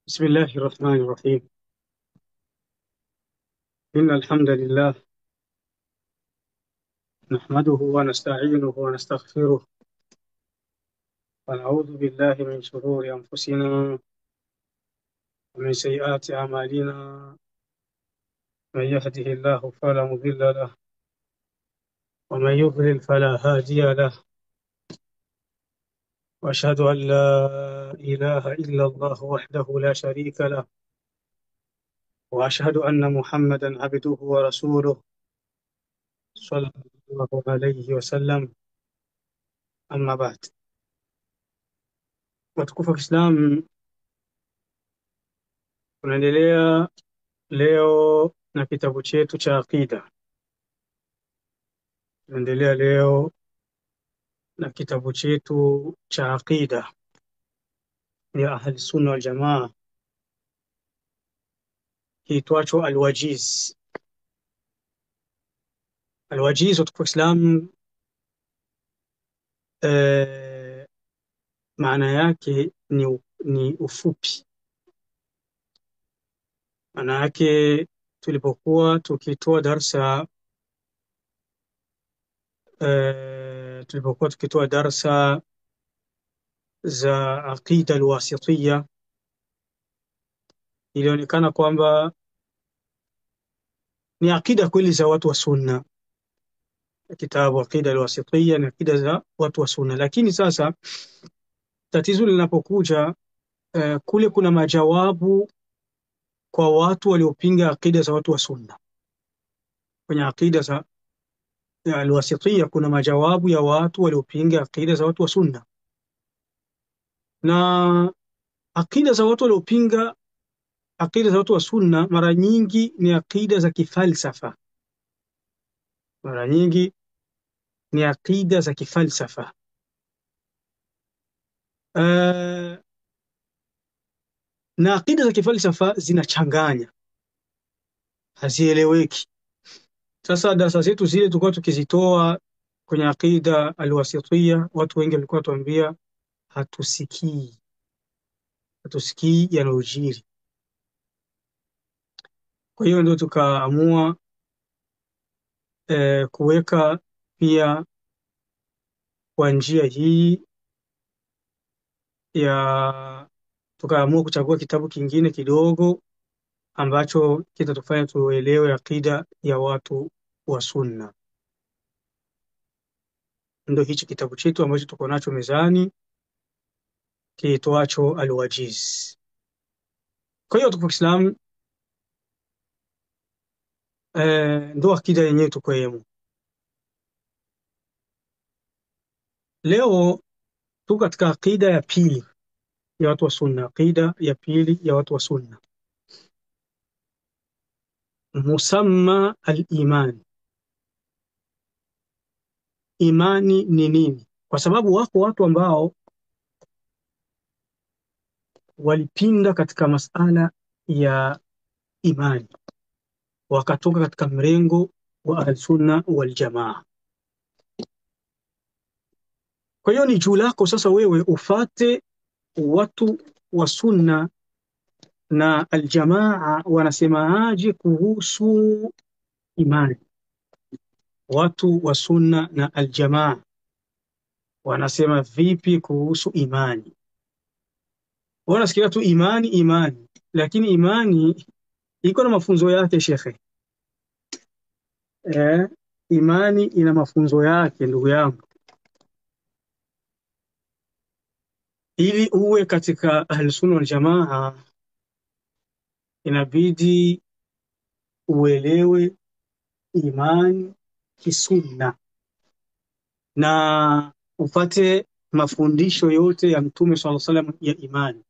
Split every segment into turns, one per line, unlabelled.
بسم الله الرحمن الرحيم. إن الحمد لله نحمده ونستعينه ونستغفره ونعوذ بالله من شرور أنفسنا ومن سيئات أعمالنا. من يهده الله فلا مضل له ومن يضلل فلا هادي له، وأشهد أن لا إله إلا الله وحده لا شريك له، وأشهد أن محمدا عبده ورسوله صلى الله عليه وسلم. أما بعد، watukufu wa Kiislamu, tunaendelea leo na kitabu chetu cha aqida. Tunaendelea leo na kitabu chetu cha aqida ya ahli sunna wal jamaa kiitwacho Alwajiz. Alwajiz watukufu Islam, maana yake ni ufupi. Maana yake tulipokuwa tukitoa darsa za aqida alwasitiyya, ilionekana kwamba ni aqida kweli za watu wa sunna. Kitabu aqida alwasitiyya ni aqida za watu wa sunna, lakini sasa tatizo linapokuja kule kuna majawabu kwa watu waliopinga aqida za watu wa sunna. Kwenye aqida za alwasitiyya kuna majawabu ya watu waliopinga aqida za watu wa sunna, na aqida za watu waliopinga aqida za watu wa sunna mara nyingi ni aqida za kifalsafa. Mara nyingi ni aqida za kifalsafa. Na aqida za kifalsafa zinachanganya, hazieleweki. Sasa darasa zetu zile tulikuwa tukizitoa kwenye aqida alwasitiyya, watu wengi walikuwa watuambia hatusikii yanayojiri. Kwa hiyo ndio tukaamua kuweka pia kwa njia hii tukaamua kuchagua kitabu kingine kidogo ambacho kitatufanya tuelewe aqida ya watu wa sunna. Ndio hichi kitabu chetu ambacho tuko nacho mezani kiitwacho Alwajiz. Kwa hiyo tuko Kiislamu, ndio aqida yenyewe tuko yemo. Leo tuko katika aqida ya pili ya watu wa sunna. Aqida ya pili ya watu wa sunna, musamma al-iman. Imani ni nini? Kwa sababu wako watu ambao walipinda katika masala ya imani, wakatoka katika mrengo wa al-sunna wal jamaa. Kwa hiyo ni juu lako sasa wewe ufate watu wa sunna na aljamaa wanasemaje kuhusu imani. Watu wa sunna na aljamaa wanasema vipi kuhusu imani? Wanasikia tu imani, lakini imani iko na mafunzo yake shekhe. Imani ina mafunzo yake ndugu yangu. Ili uwe katika ahlusunna wal jamaa inabidi uelewe imani kisunna na upate mafundisho yote ya Mtume sallallahu alaihi wasallam ya imani.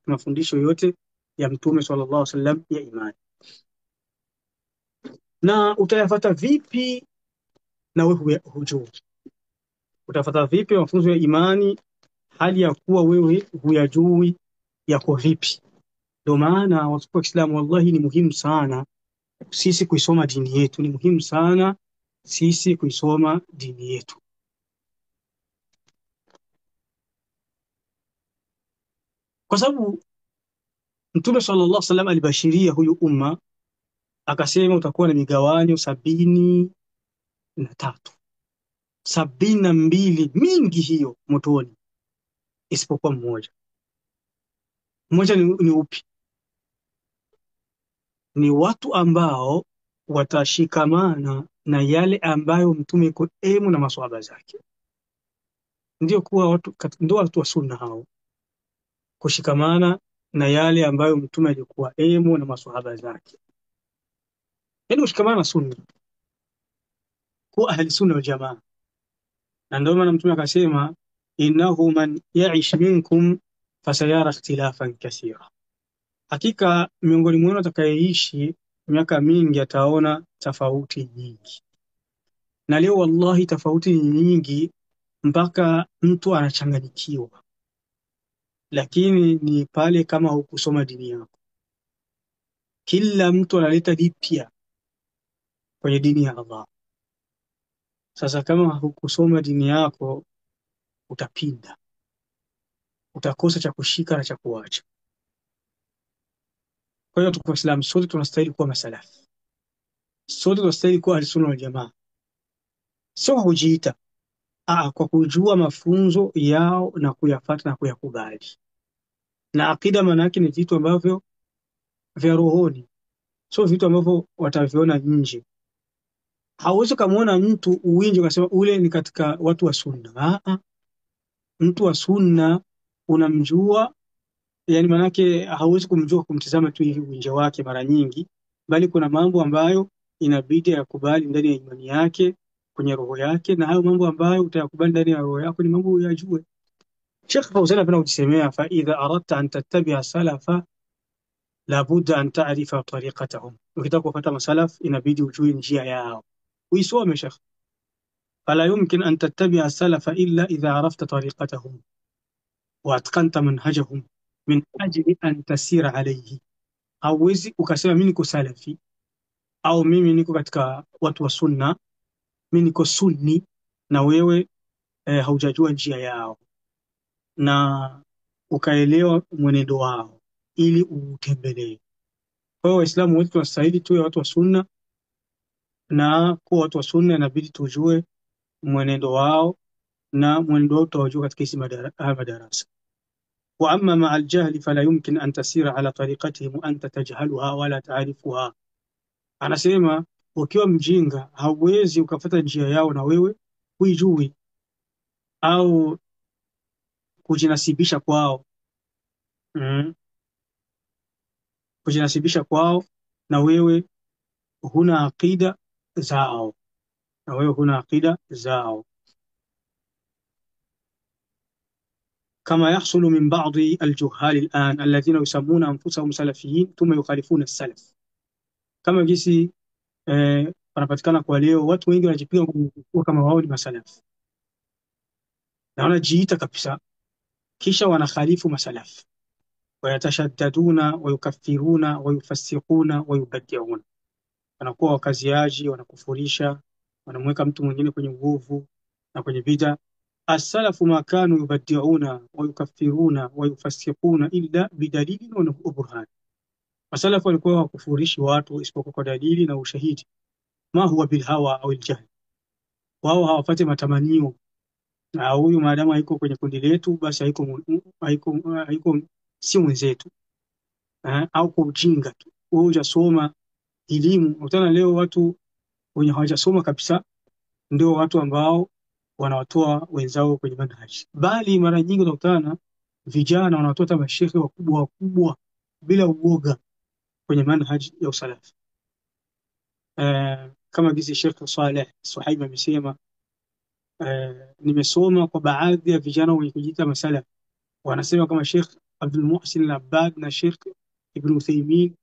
Mafundisho yote ya Mtume sallallahu alaihi wasallam ya imani. Na utayafata vipi na wewe hujui? Utafata vipi mafunzo ya imani hali ya kuwa wewe huyajui yako vipi? Ndio maana watu wa Kiislamu, wallahi ni muhimu sana sisi kuisoma dini yetu. Ni muhimu sana sisi kuisoma dini yetu. Kwa sababu Mtume sallallahu alaihi wasallam alibashiria huyu umma akasema utakuwa na migawanyo 73, 72 mingi hiyo motoni, isipokuwa mmoja. Mmoja ni upi? Ni watu ambao watashikamana na yale ambayo mtume iko emu na maswahaba zake. Ndio watu wa sunna hao, kushikamana na yale ambayo mtume alikuwa emu na maswahaba zake, yaani kushikamana na sunna, kuwa ahli sunna wal jamaa. Na ndio maana mtume akasema innahu man ya'ish minkum fasayara ikhtilafan kathira, hakika miongoni mwenu atakayeishi miaka mingi ataona tofauti nyingi. Na leo wallahi tofauti ni nyingi mpaka mtu anachanganyikiwa, lakini ni pale kama hukusoma dini yako. Kila mtu analeta jipya kwenye dini ya Allah. Sasa kama hukusoma dini yako utapinda, utakosa cha kushika na cha kuacha. Kwa hiyo tuko Waislamu sote tunastahili kuwa masalafi, sote tunastahili kuwa ahlusunna wal jamaa, sio kwa kujiita, kwa kujua mafunzo yao na kuyafuata na kuyakubali. Na akida maana yake ni vitu ambavyo vya rohoni, sio vitu ambavyo wataviona nje. Hauwezi kumuona mtu uwinje ukasema ule ni katika watu wa sunna. Mtu wa sunna unamjua, yani manake hauwezi kumjua kumtizama tu hivi uwinje wake mara nyingi, bali kuna mambo ambayo inabidi yakubali ndani ya imani yake, kwenye roho yake, na hayo mambo ambayo utayakubali ndani ya roho yako ni mambo uyajue. Sheikh Fawzan anapenda kujisemea, fa idha aradta an tattabi'a salafa la budda an ta'rifa tariqatahum, ukitaka kufuata masalaf inabidi ujue njia yao, uisome Sheikh. فلا يمكن أن تتبع السلف إلا إذا عرفت طريقتهم وأتقنت منهجهم من أجل أن تسير عليه. hauwezi ukasema mimi niko salafi au mimi niko katika watu wa sunna, mimi niko sunni, na wewe haujajua njia yao na ukaelewa mwenendo wao ili utembelee. Kwa hiyo Waislamu wote tunastahili tuwe watu wa sunna, na kuwa watu wa sunna inabidi tujue mwenendo wao, na mwenendo wao tutajua katika hizi madarasa. Wa amma ma'a al-jahl fala yumkin an tasira ala tariqatihim wa anta tajhaluha wala ta'rifuha. Anasema ukiwa mjinga hauwezi ukafuata njia yao na wewe huijui, au kujinasibisha kwao kujinasibisha kwao na wewe huna aqida zao, كما يحصل من بعض الجهال الآن الذين يسمون أنفسهم سلفيين ثم يخالفون السلف. kama jinsi wanapatikana kwa leo watu wengi wanajipiga kuwa kama wao ni masalafi na wanajiita kabisa, kisha wanakhalifu masalafi, wayatashaddaduna wayukaffiruna wayufassiquna wayubaddi'una, wanakuwa wakaziaji, wanakufurisha, wanamweka mtu mwingine kwenye uovu na kwenye bid'a. As-salafu ma kanu yubaddi'una wayukaffiruna wayufassiquna illa bidalilin wa burhan. Masalafu walikuwa wakufurishi watu isipokuwa kwa dalili na ushahidi. Ma huwa bilhawa au aljahl, wao hawapate matamanio, na huyu maadamu haiko kwenye kundi letu basi haiko si mwenzetu, au kwa ujinga tu. Wewe hujasoma elimu. Utana leo watu wenye hawajasoma kabisa ndio watu ambao wanawatoa wenzao kwenye manhaji, bali mara nyingi utakutana vijana wanawatoa hata mashehe wakubwa bila uoga kwenye manhaji ya usalafi. Kama jinsi Sheikh Saleh Suhaib amesema, nimesoma kwa baadhi ya vijana wenye kujiita masalafi, wanasema kama Sheikh Abdul Muhsin Al-Abbad na Sheikh Ibn Uthaymeen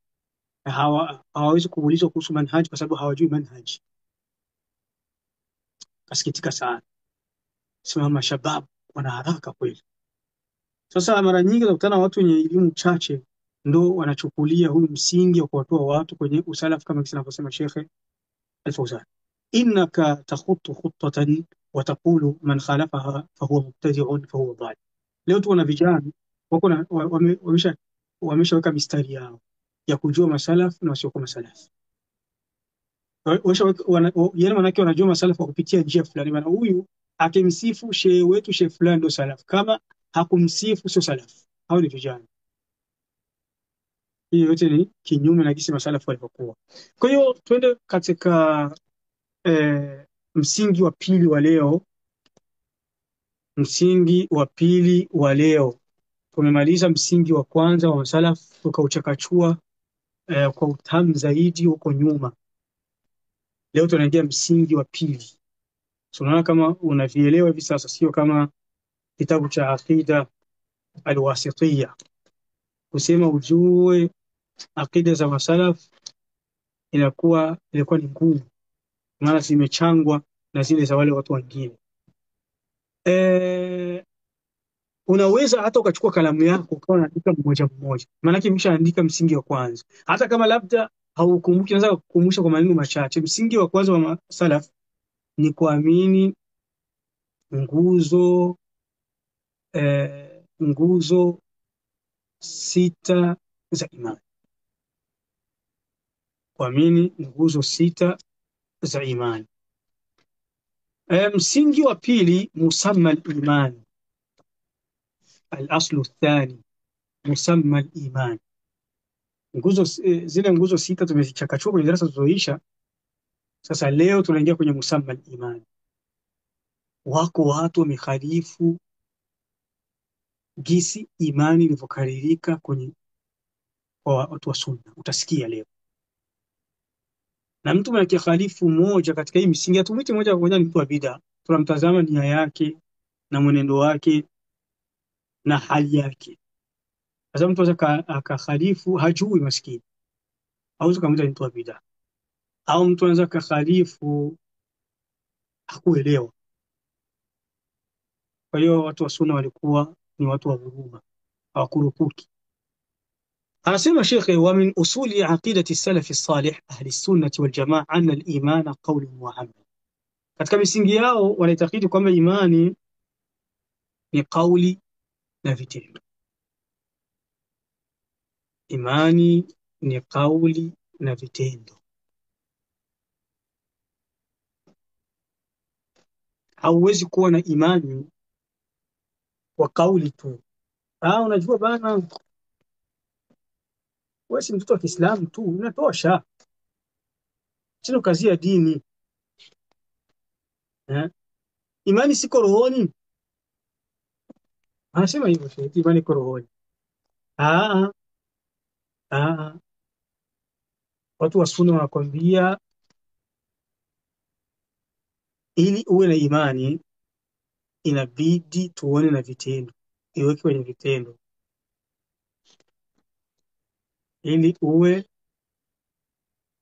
hawawezi kuulizwa kuhusu manhaji kwa sababu hawajui manhaji. Kasikitika sana, sema mashabab wana haraka kweli. Sasa mara nyingi unakutana watu wenye elimu chache ndo wanachukulia huyu msingi wa kuwatoa watu kwenye usalafu, kama kisa anavyosema Sheikh Al-Fawzan, innaka takhutu khuttatan wa taqulu man khalafaha fahuwa mubtadi'un fahuwa dhal. Leo tuko na vijana wako wamesha wameshaweka mistari yao ya kujua masalafu na wasiokuwa masalafu. Yani manake wanajua masalafu kwa kupitia njia fulani, maana huyu akimsifu shehe wetu shehe fulani ndo salafu, kama hakumsifu sio salafu. Hao ni vijana. Hii yote ni kinyume na jinsi masalafu walivyokuwa. Kwa hiyo twende katika msingi wa pili wa leo. Msingi wa pili wa leo, tumemaliza msingi wa kwanza wa masalafu tukauchakachua kwa utamu zaidi huko nyuma. Leo tunaingia msingi wa pili. Tunaona kama unavielewa hivi sasa, sio kama kitabu cha Aqida Alwasitiya. Kusema ujue aqida za masalaf ilikuwa ni ngumu, maana zimechangwa na zile za wale watu wengine. Unaweza hata ukachukua kalamu yako ukawa unaandika mmoja mmoja, maana yake umeshaandika msingi wa kwanza. Hata kama labda haukumbuki, naweza kukumbusha kwa maneno machache. Msingi wa kwanza wa salaf ni kuamini nguzo nguzo sita za imani. Kuamini nguzo sita za imani. Msingi wa pili, musamma al-iman. Al-aslu athani musamma al-iman. Zile nguzo sita tumezichakachua kwenye darasa zilizoisha. Sasa leo tunaingia kwenye musamma al-iman. Wako watu wamekhalifu gisi imani ilivyokaririka kwa watu wa sunna, utasikia leo. Na mtu mwenye khalifu moja katika hii misingi, hatumwiti moja kwa moja ni mtu wa bid'a. Tunamtazama nia yake na mwenendo wake na hali yake. Sasa mtu akakhalifu hajui, maskini, hauwezi kumwita mtu wa bid'a. Au mtu anaweza kakhalifu hakuelewa. Kwa hiyo watu wa sunna walikuwa ni watu wa huruma, hawakurupuki. Anasema shekhe, wa min usuli aqidati salafi salih ahli sunnati wal jamaa anna al-iman qawlun wa amal. Katika misingi yao wanaitakidi kwamba imani ni kauli na vitendo. Imani ni kauli na vitendo. Hauwezi kuwa na imani kwa kauli tu. Unajua bana, wewe si mtoto wa Kiislamu tu, unatosha. Sio kazi ya dini. Imani siko rohoni. Anasema hivyo, imani iko rohoni. Watu wa sunna wanakwambia ili uwe na imani inabidi tuone na vitendo, iweke kwenye vitendo. Ili uwe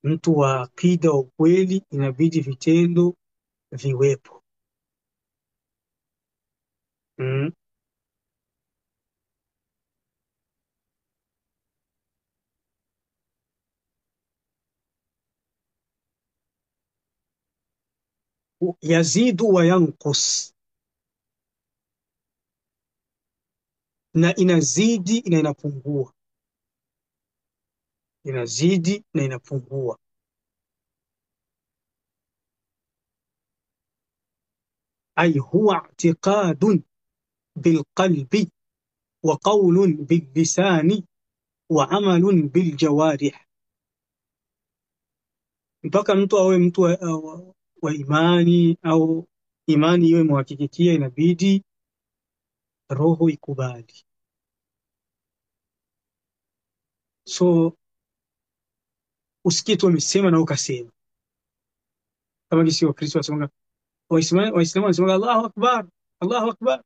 mtu wa aqida wa kweli inabidi vitendo viwepo. Yazidu wa yanqus, na inazidi na inapungua. Inazidi na inapungua. Ay huwa i'tiqadun bilqalbi wa qawlun billisani wa amalun biljawarih. Mpaka mtu awe mtu wa imani au imani iwe muhakikikia, inabidi roho ikubali. So usikie tu amesema na ukasema, kama jinsi Wakristo wasema, Waislamu wanasema Allahu akbar, Allahu akbar.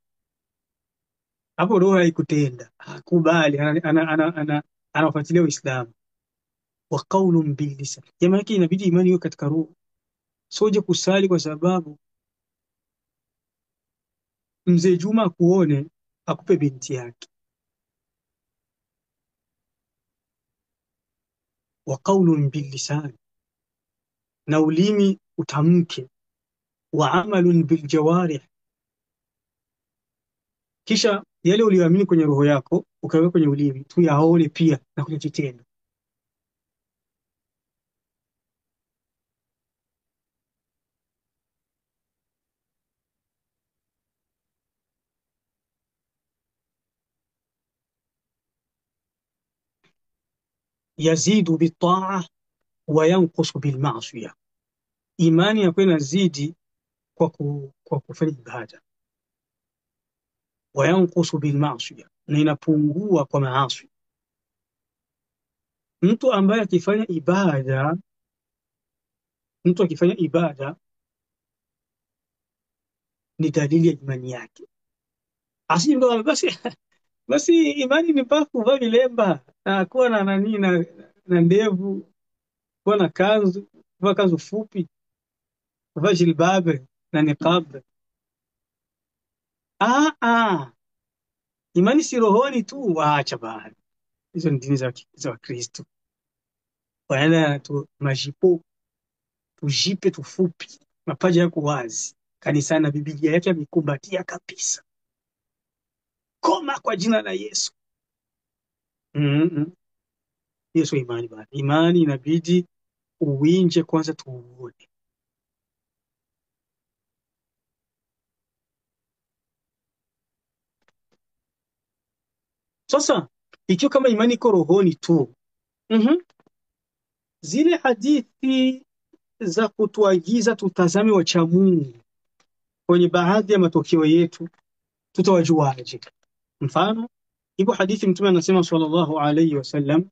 Hapo roho haikutenda, hakubali, anafuatilia Uislamu. Wa qawlun bil lisan, jamaa yake inabidi imani iwe katika roho. Soje kusali kwa sababu mzee Juma akuone akupe binti yake. Wa qawlun bil lisan, na ulimi utamke. Wa amalun bil jawarih, kisha yale uliyoamini kwenye roho yako ukaweka kwenye ulimi tuyaone pia na kwenye kitendo. Yazidu bitaa wa yanqusu bilmaasiya, imani yakuwa inazidi kwa kufanya ibada, wa yanqusu bilmaasiya, na inapungua kwa maasi. Mtu ambaye akifanya ibada, mtu akifanya ibada ni dalili ya imani yake. Asije ndo basi imani ni mpaka kuvaa vilemba na kuwa na nani na ndevu, kuwa na kanzu, kuvaa kanzu fupi, kuvaa jilbabe na niqab. Ah, imani si rohoni tu, waacha bana. Hizo ni dini za Wakristo. Wanaenda tu majipo, tujipe tufupi, mapaja yako wazi, kanisani na Biblia yake amekumbatia kabisa. Koma kwa jina la Yesu. Hiyo sio imani bana. Imani inabidi uwinje kwanza tuuone. Sasa ikiwa kama imani iko rohoni tu, zile hadithi za kutuagiza tutazame wacha Mungu kwenye baadhi ya matokeo yetu tutawajuaje? Mfano, ipo hadithi Mtume anasema sallallahu alayhi wasallam,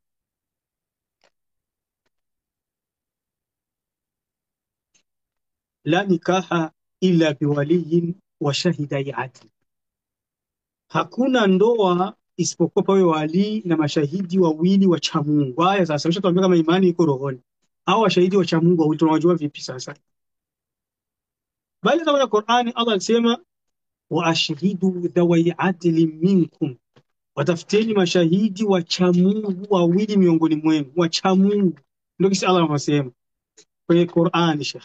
la nikaha illa biwaliyin wa shahidai adli, hakuna ndoa isipokuwa pawe wali na mashahidi wawili wacha Mungu. Haya sasa tuambia kama imani iko rohoni au washahidi wacha Mungu tunawajua vipi sasa? Bali kama Qur'ani Allah alisema wa ashhidu dhawai adli minkum, watafuteni mashahidi wacha Mungu wawili miongoni mwenu. Wacha Mungu ndio kisa Allah anasema kwenye Qur'ani. Sheikh,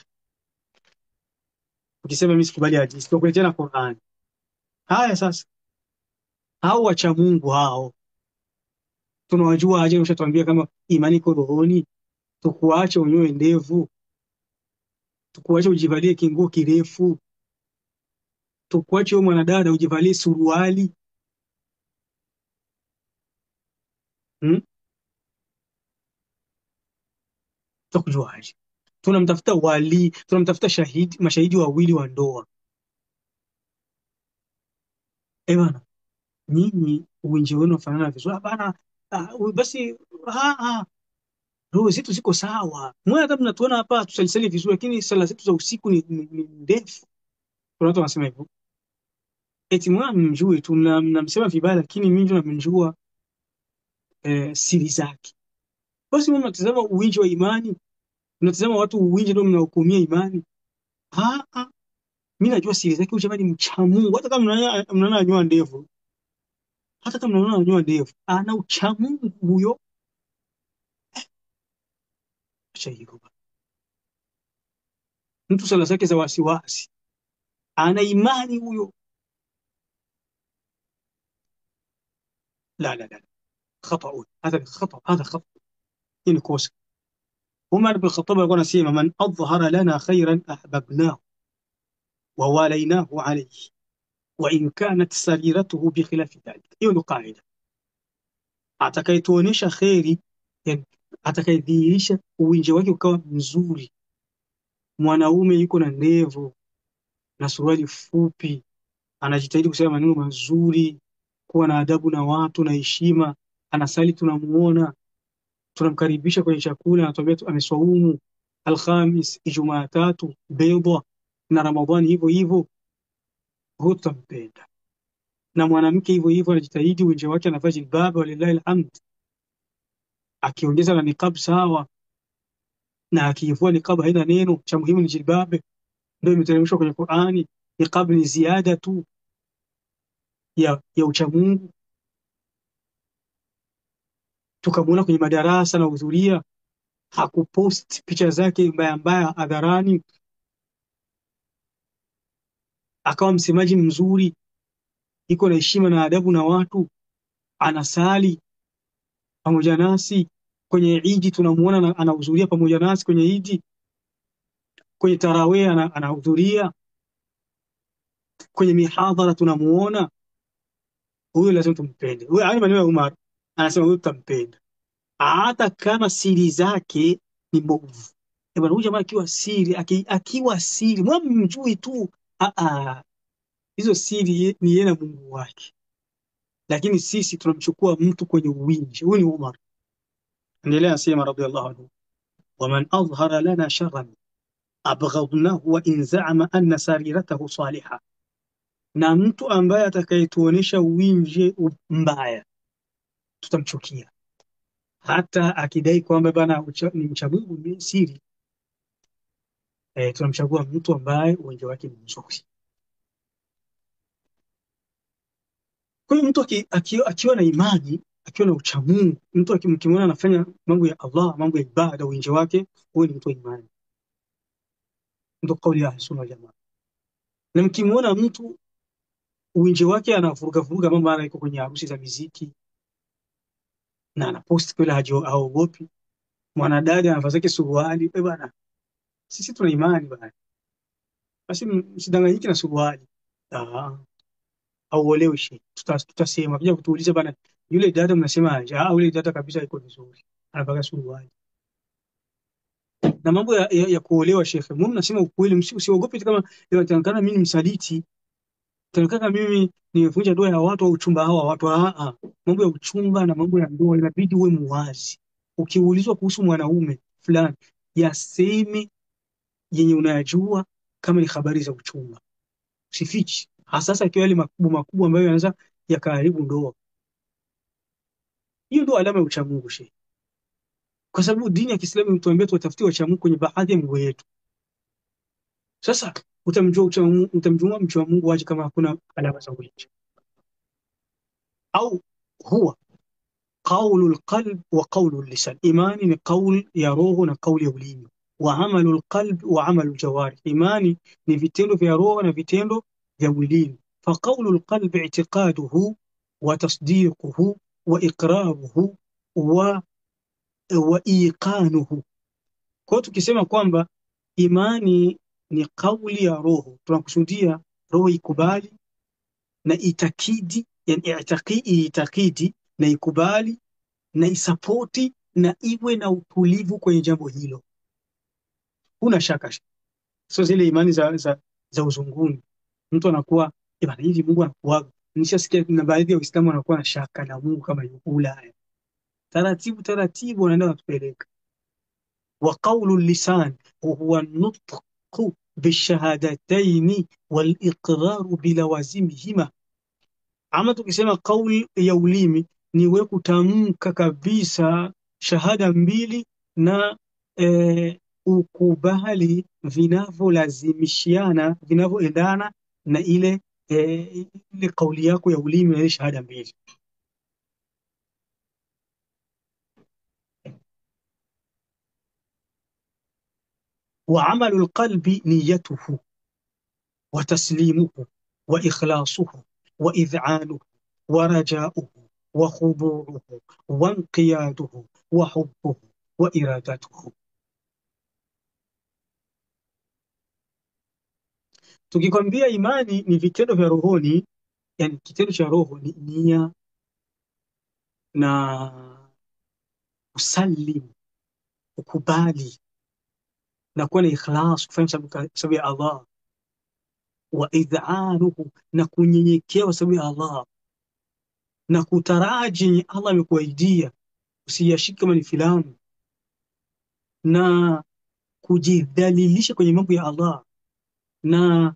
ukisema mimi sikubali hadithi tukuletea na Qur'ani. Haya sasa, hao wacha Mungu hao tunawajua aje? Ushatwambia kama imani iko rohoni, tukuache unyoe ndevu, tukuache ujivalie kinguo kirefu, tukuache wewe mwanadada ujivalie suruali. Tutakujuaje? Tunamtafuta wali, tunamtafuta shahidi, mashahidi wawili wa ndoa. Bwana, nyinyi uwinji wenu unafanana vizuri bana. Basi roho zetu ziko sawa. Mwana hata mnatuona hapa tusalisali vizuri, lakini sala zetu za usiku ni ndefu. Kuna watu wanasema hivyo. Eti mwana mjue tu mnamsema vibaya, lakini mimi ndio namjua siri zake. Basi mimi natazama uwinji wa imani, mnatazama watu uwinji ndio mnahukumia imani. Mimi najua siri zake. Huyu jamani mcha Mungu, hata kama mnaona anyoa ndevu, hata kama mnaona anyoa ndevu, ana ucha Mungu huyo. Acha hiyo. Mtu sala zake za wasiwasi, ana imani huyo. La, khata. Hadha khata. Ni kosa. Umar bin Khattab alikuwa anasema, man adhhara lana khairan ahbabnahu wa walaynahu alayhi wa in kanat sariratuhu bi khilafi dhalik. Hiyo ndio kaida. Atakayetuonesha khairi, yani atakayedhihirisha uwinje wake ukawa mzuri, mwanaume yuko na ndevu na suruali fupi, anajitahidi kusema maneno mazuri, kuwa na adabu na watu na heshima, anasali, tunamuona, tunamkaribisha kwenye chakula, anatuambia ameswaumu Alhamis, Ijumaa tatu, bidha na Ramadhani hivyo hivyo, huyo tutampenda. Na mwanamke hivyo hivyo anajitahidi, uwinje wake anavaa jilbab, walillahi alhamd, akiongeza na niqab sawa, na akivua niqab haina neno, cha muhimu ni jilbab, ndio imeteremshwa kwenye Qur'ani. Niqab ni ziada tu ya uchamungu. Tukamwona kwenye madarasa na hudhuria, hakupost picha zake mbaya hadharani, akawa msemaji mzuri. iko na heshima na adabu na watu, anasali pamoja nasi kwenye Idi, tunamuona anahudhuria pamoja nasi kwenye Idi, kwenye tarawih anahudhuria, kwenye mihadhara tunamuona. Huyo lazima tumpende. Huyo haya maneno ya Umar, anasema huyo tutampenda hata kama siri zake ni mbovu. Bwana, huyu jamaa akiwa siri mwamjui tu, hizo siri ni yeye na Mungu wake, lakini sisi tunamchukua mtu kwenye uwinji. Huyu ni Umar. Endelea asema radhiallahu anhu, waman adhhara lana sharran abghadnahu wa in za'ama anna sariratahu salihah, na mtu ambaye atakayetuonesha uwinje mbaya tutamchukia, hata akidai kwamba bana ni mcha Mungu ni siri. Tunamchagua mtu ambaye uwinje wake ni mzuri. Kwa hiyo mtu akiwa na imani, akiwa na uchamungu, mtu mkimwona anafanya mambo ya Allah, mambo ya ibada, uwinje wake, huyo ni mtu wa imani. Ndio kauli ya Sunna Jamaa. Na mkimwona mtu uwinje wake anavuruga mambo, ana iko kwenye harusi za muziki na anapost kule, haogopi, mwanadada anavaa zake suruali, bwana, sisi tuna imani bwana, basi msidanganyike na suruali. Hauolewi shi, tutasema kuja kutuuliza bwana, yule dada mnasema aje? Yule dada kabisa iko vizuri, anavaa suruali. Na mambo ya kuolewa, shekhe, mimi nasema ukweli, usiogope kama inaonekana mimi ni msaliti, tunataka mimi nimevunja ndoa ya watu au uchumba hawa watu. Mambo ya uchumba na mambo ya ndoa inabidi uwe muwazi. Ukiulizwa kuhusu mwanaume fulani, yaseme yenye unayajua, kama ni habari za uchumba, usifichi, hasa ikiwa yale makubwa ambayo yanaweza yakaharibu ndoa. Hiyo ndio alama ya uchamungu, shehe, kwa sababu dini ya Kiislamu imetuambia tuwatafutie wachamungu kwenye baadhi ya mambo yetu. Sasa utamjua mcha Mungu waje kama hakuna alama za uchamungu? Au huwa qaulul qalb wa qaulul lisan, imani ni qaul ya roho na qauli ya ulimi, wa amalul qalb wa amalul jawarih, imani ni vitendo vya roho na vitendo vya mwilini. Fa qaulul qalb i'tiqaduhu wa tasdiquhu wa iqraruhu wa iqanuhu. Kwa tukisema kwamba imani ni kauli ya roho, tunakusudia roho ikubali na itakidi, yani itakidi na ikubali na isapoti na iwe na utulivu kwenye jambo hilo. Huna shaka, sio zile imani za uzunguni. Mtu anakuwa bwana, hivi Mungu anakuaga. Nishasikia na baadhi ya Waislamu wanakuwa na shaka na Mungu kama yuko Ulaya. Taratibu wanaenda watupeleka. Wa qaulul lisan huwa nutq bishahadataini wal iqrar bilawazimihima. Ama tukisema kauli ya ulimi ni wewe kutamka kabisa shahada mbili na ukubali vinavyolazimishiana, vinavyoendana na ile kauli yako ya ulimi na ile shahada mbili. Wa amalul qalbi niyatuhu wa taslimuhu wa ikhlasuhu wa idh'anuhu wa raja'uhu wa khudu'uhu wa inqiyaduhu wa hubbuhu wa iradatuhu. Tukikwambia imani ni vitendo vya rohoni, yani kitendo cha roho ni nia na usalim, ukubali na kuwa na ikhlas, kufanya sababu ya Allah, wa idh'anuhu, na kunyenyekea kwa sababu ya Allah, na kutaraji Allah amekuahidia usiyashike kama ni filamu, na kujidhalilisha kwenye mambo ya Allah, na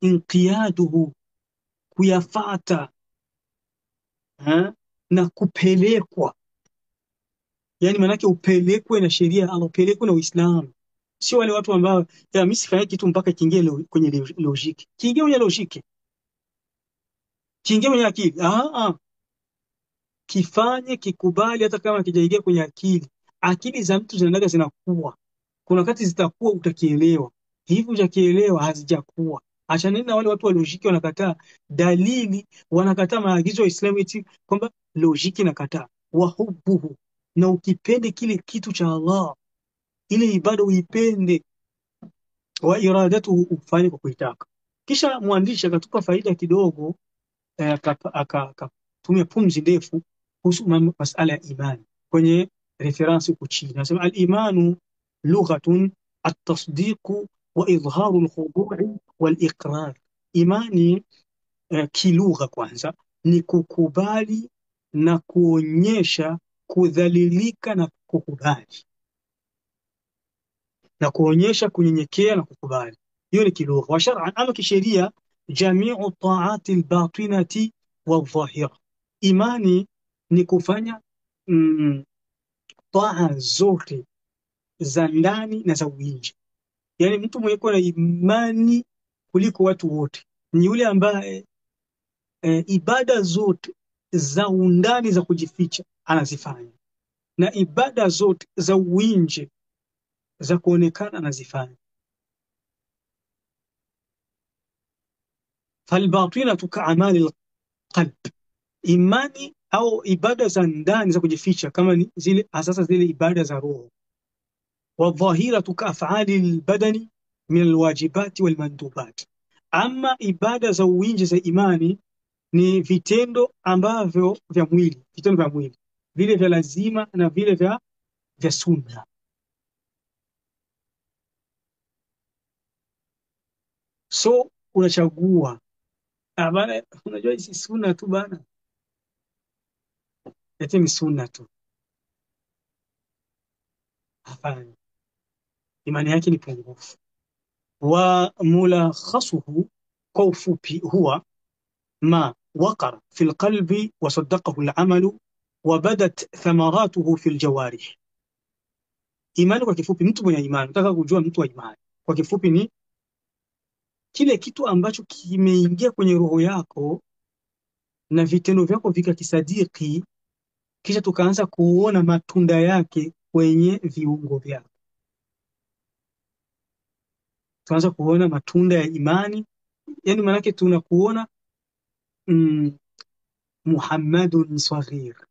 inqiyaduhu, kuyafata, na kupelekwa, yani manake upelekwe na sheria ya Allah, upelekwe na Uislamu. Sio wale watu ambao mimi sifanye kitu mpaka kiingie kwenye logic. Kiingie kwenye logic, kiingie kwenye akili. Kifanye, kikubali, hata kama kijaingia kwenye akili. Akili za mtu zinaendaga zinakuwa, kuna wakati zitakuwa utakielewa, hivi hujakielewa hazijakuwa, Achaneni na wale watu wa lojiki wanakataa dalili, wanakataa maagizo ya Uislamu eti kwamba lojiki inakataa. Wahubuhu, na ukipende kile kitu cha Allah, ile ibada uipende, wa iradatu, ufanye kwa kuitaka. Kisha mwandishi akatupa faida kidogo, akatumia pumzi ndefu kuhusu masala ya imani kwenye referensi huku chini. Anasema al-imanu lughatun at-tasdiqu wa idharu al-khudu'i wal-iqrar. Imani kilugha kwanza ni kukubali na kuonyesha kudhalilika na kukubali, na kuonyesha kunyenyekea na kukubali. Hiyo ni kilugha. Wa shar'an, ama kisheria, jamiu taati albatinati wadhahira. Imani ni kufanya taa zote za ndani na za nje. Yani mtu mwenye kuwa na imani kuliko watu wote ni yule ambaye ibada zote za undani za kujificha anazifanya, na ibada zote za uwinje za kuonekana anazifanya. Falbatinatu kaamali alqalb, imani au ibada za ndani za kujificha kama ni zile asasa, zile ibada za roho. Wadhahiratu kaafali albadani min alwajibati walmandubat, ama ibada za uwinje za imani ni vitendo ambavyo vya mwili, vitendo vya mwili vile vya lazima na vile vya sunna. So unachagua bana, unajua hizi sunna tu bana, eti ni sunna tu. Hapana, imani yake ni pungufu. Wa mulakhasuhu, kwa ufupi, huwa ma waqara fi alqalbi wa saddaqahu alamalu wa badat thamaratuhu fi aljawarih. Imani kwa kifupi, mtu mwenye imani, nataka kujua mtu wa imani kwa kifupi ni kile kitu ambacho kimeingia kwenye roho yako na vitendo vyako vikakisadiki, kisha tukaanza kuona matunda yake kwenye viungo vyako. Tuanza kuona matunda ya imani, yani manake tunakuona Muhammadun saghir,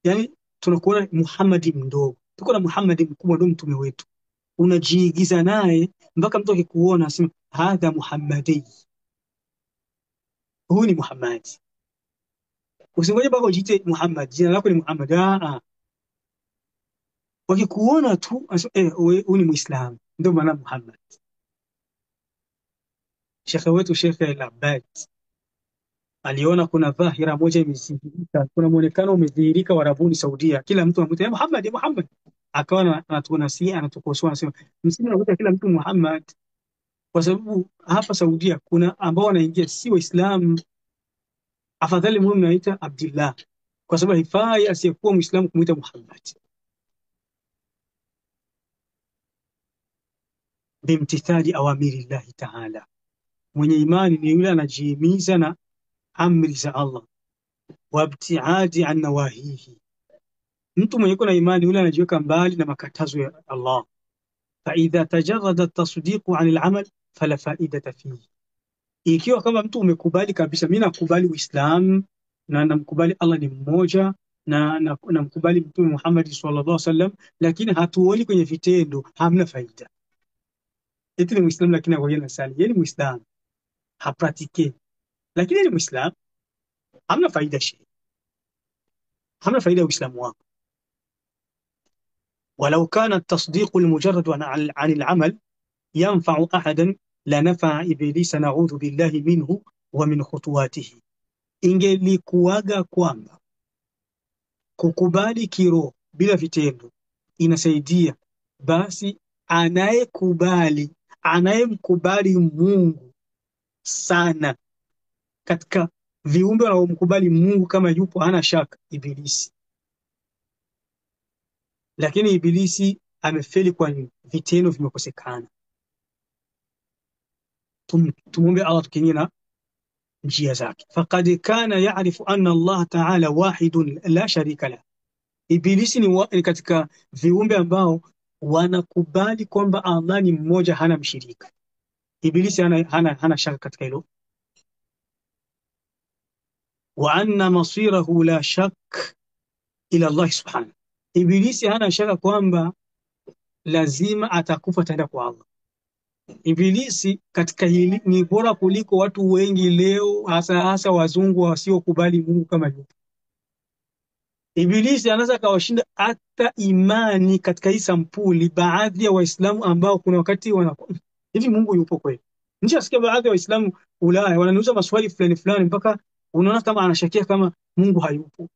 yani tunakuona Muhammadi mdogo. Tuko na Muhammadi mkubwa, ndio mtume wetu, unajiigiza naye mpaka mtu akikuona asema hadha Muhammadi, huyu ni Muhammadi. Usingoje mpaka ujiite Muhammad, jina lako ni Muhammad. Wakikuona tu huyu ni Muislamu, ndio maana Muhammad. Shekhe wetu Sheikh Al-Abbad aliona kuna dhahira moja imezihirika, kuna muonekano umedhihirika Warabuni Saudia, kila mtu anamuita Muhammad ya Muhammad, akawa anatunasia, anatukosoa, anasema msije mnakuta kila mtu Muhammad, kwa sababu hapa Saudia kuna ambao wanaingia si Waislamu, afadhali mwe mnaita Abdullah, kwa sababu haifai asiyekuwa Muislamu kumuita Muhammad. Bimtithali awamiri llahi taala, mwenye imani ni yule anajihimiza na amri za Allah, wabtiadi an nawahihi. Mtu mwenye kuna imani yule anajiweka mbali na makatazo ya Allah. Fa idha tajarrada at-tasdiqu an al-amal fala faidata fihi, ikiwa kama mtu umekubali kabisa, mimi nakubali Uislamu na namkubali Allah ni mmoja na namkubali Mtume Muhammad sallallahu alaihi wasallam, lakini hatuoni kwenye vitendo, hamna faida. Eti ni Muislamu lakini hakuona sali, yeye ni Muislamu hapratike, lakini ni Muislamu, hamna faida shii, hamna faida Uislamu wako. ولو كان التصديق المجرد عن العمل ينفع أحدا لنفع إبليس نعوذ بالله منه ومن خطواته. Ingelikuwaga kwamba kukubali kiroho bila vitendo inasaidia, basi anayemkubali Mungu sana katika viumbe wanaomkubali Mungu kama yupo, hana shaka, Ibilisi. Lakini Ibilisi amefeli kwa vitendo vimekosekana. Tumombe Allah tukinyia na njia zake. Faqad kana ya'rifu anna Allah ta'ala wahidun la sharika la. Ibilisi ni katika viumbe ambao wanakubali kwamba Allah ni mmoja, hana mshirika. Ibilisi hana shaka katika hilo. Wa anna masirahu la shak ila Allah subhanahu, Ibilisi hana shaka kwamba lazima atakufa, ataenda kwa Allah. Ibilisi katika hili ni bora kuliko watu wengi leo, hasa wazungu wasiokubali Mungu kama yupo. Ibilisi anaweza kawashinda hata imani katika hii sampuli baadhi ya Waislamu ambao kuna wakati hivi Mungu yupo kweli? Nishasikia baadhi ya Waislamu Ulaya wananiuliza maswali fulani fulani mpaka unaona kama anashakia kama Mungu hayupo.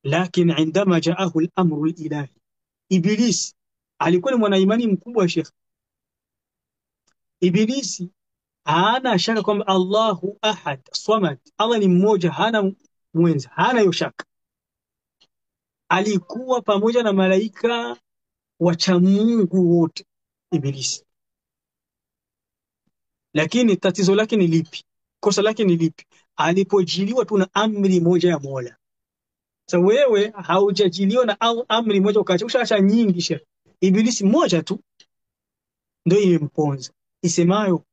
Lakini indama jaahu al-amru al-ilahi, Ibilisi alikuwa ni mwanaimani mkubwa wa Sheikh. Ibilisi hana shaka kwamba Allahu ahad samad, Allah ni mmoja, hana mwenza, hana hiyo shaka. Alikuwa pamoja na malaika wacha Mungu wote Ibilisi. Lakini tatizo lake ni lipi? Kosa lake ni lipi? Alipojiliwa tu na amri moja ya Mola. Sasa wewe haujajiliwa na amri moja ukaacha nyingi Sheikh. Ibilisi moja tu ndio imemponza, isemayo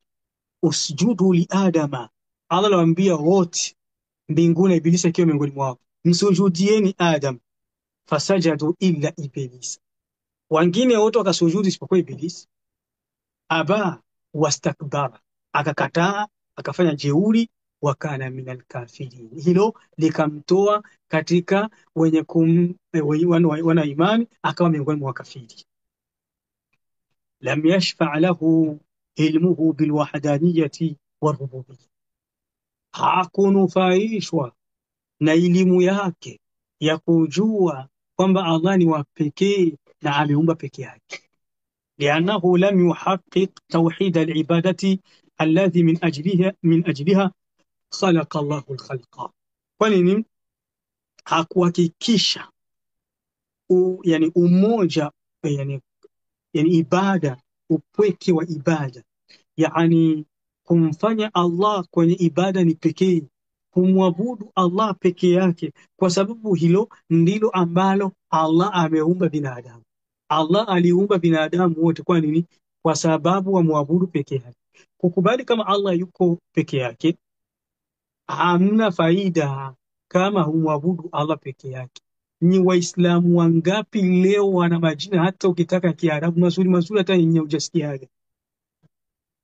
usjudu li Adama. Allah anawaambia wote mbinguni, Ibilisi akiwa miongoni mwao, msujudieni Adam. Fasajadu illa Iblis, wengine wote wakasujudu isipokuwa Ibilisi. Aba wastakbara, akakataa, akafanya jeuri. Wakana minal kafirin, hilo likamtoa katika wenye wana imani, akawa miongoni mwa kafiri. Lam yashfa' lahu ilmuhu bilwahdaniyati warububiyya, hakunufaishwa na elimu yake ya kujua kwamba Allah ni wa pekee na ameumba peke yake. Liannahu lam yuhaqqiq tawhid al-ibadati alladhi min ajliha khalaqa Allahu al-khalqa. Kwa nini hakuhakikisha yani umoja, yani ibada, upweke wa ibada, yani kumfanya Allah kwenye ibada ni pekee, kumwabudu Allah peke yake, kwa sababu hilo ndilo ambalo Allah ameumba binadamu. Allah aliumba binadamu wote kwa nini? Kwa sababu wamwabudu peke yake. Kukubali kama Allah yuko peke yake hamna faida kama humwabudu Allah peke yake. Ni Waislamu wangapi leo wana majina hata ukitaka Kiarabu mazuri mazuri hata yenye hujasikiaga,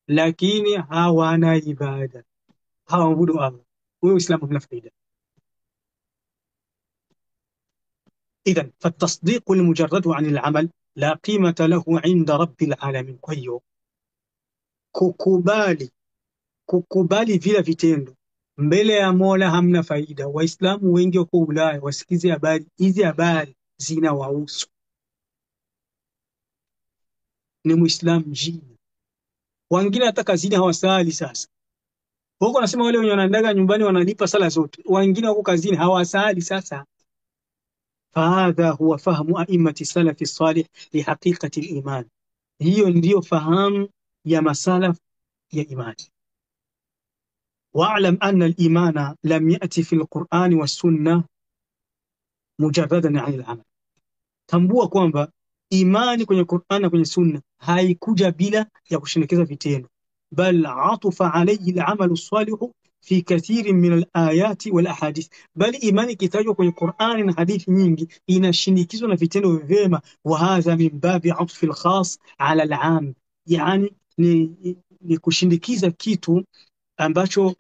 lakini hawana ibada, hawaabudu Allah. Wewe Uislamu huna faida. Idhan fatasdiqu almujarradu an alamal la qimata lahu inda rabbil alamin. Kwa hiyo kukubali vile vitendo mbele ya Mola hamna faida. Waislamu wengi wako Ulaya wasikize habari hizi, habari zinawahusu. Ni Muislamu jini, wengine hata kazini hawasali. Sasa huko nasema wale wenye wanaendaga nyumbani wanalipa sala zote, wengine wako kazini hawasali. Sasa fahadha huwa fahmu a'immati salafi salih lihaqiqati al-iman, hiyo ndiyo fahamu ya masalaf ya imani. Wa'lam anna al-imana lam ya'ti fi al-Qur'ani was-sunnah mujarradan 'an al-amal, tambua kwamba imani kwenye Qur'an na kwenye sunna haikuja bila ya kushinikiza vitendo, bal atufa alayhi al-amalu salihu fi kathirin min al-ayati wal ahadith, bali imani kitajwa kwenye Qur'an na hadithi nyingi inashinikizwa na vitendo vyema. Wa hadha min babi atfi al-khas ala al-am, yani ni kushindikiza kitu ambacho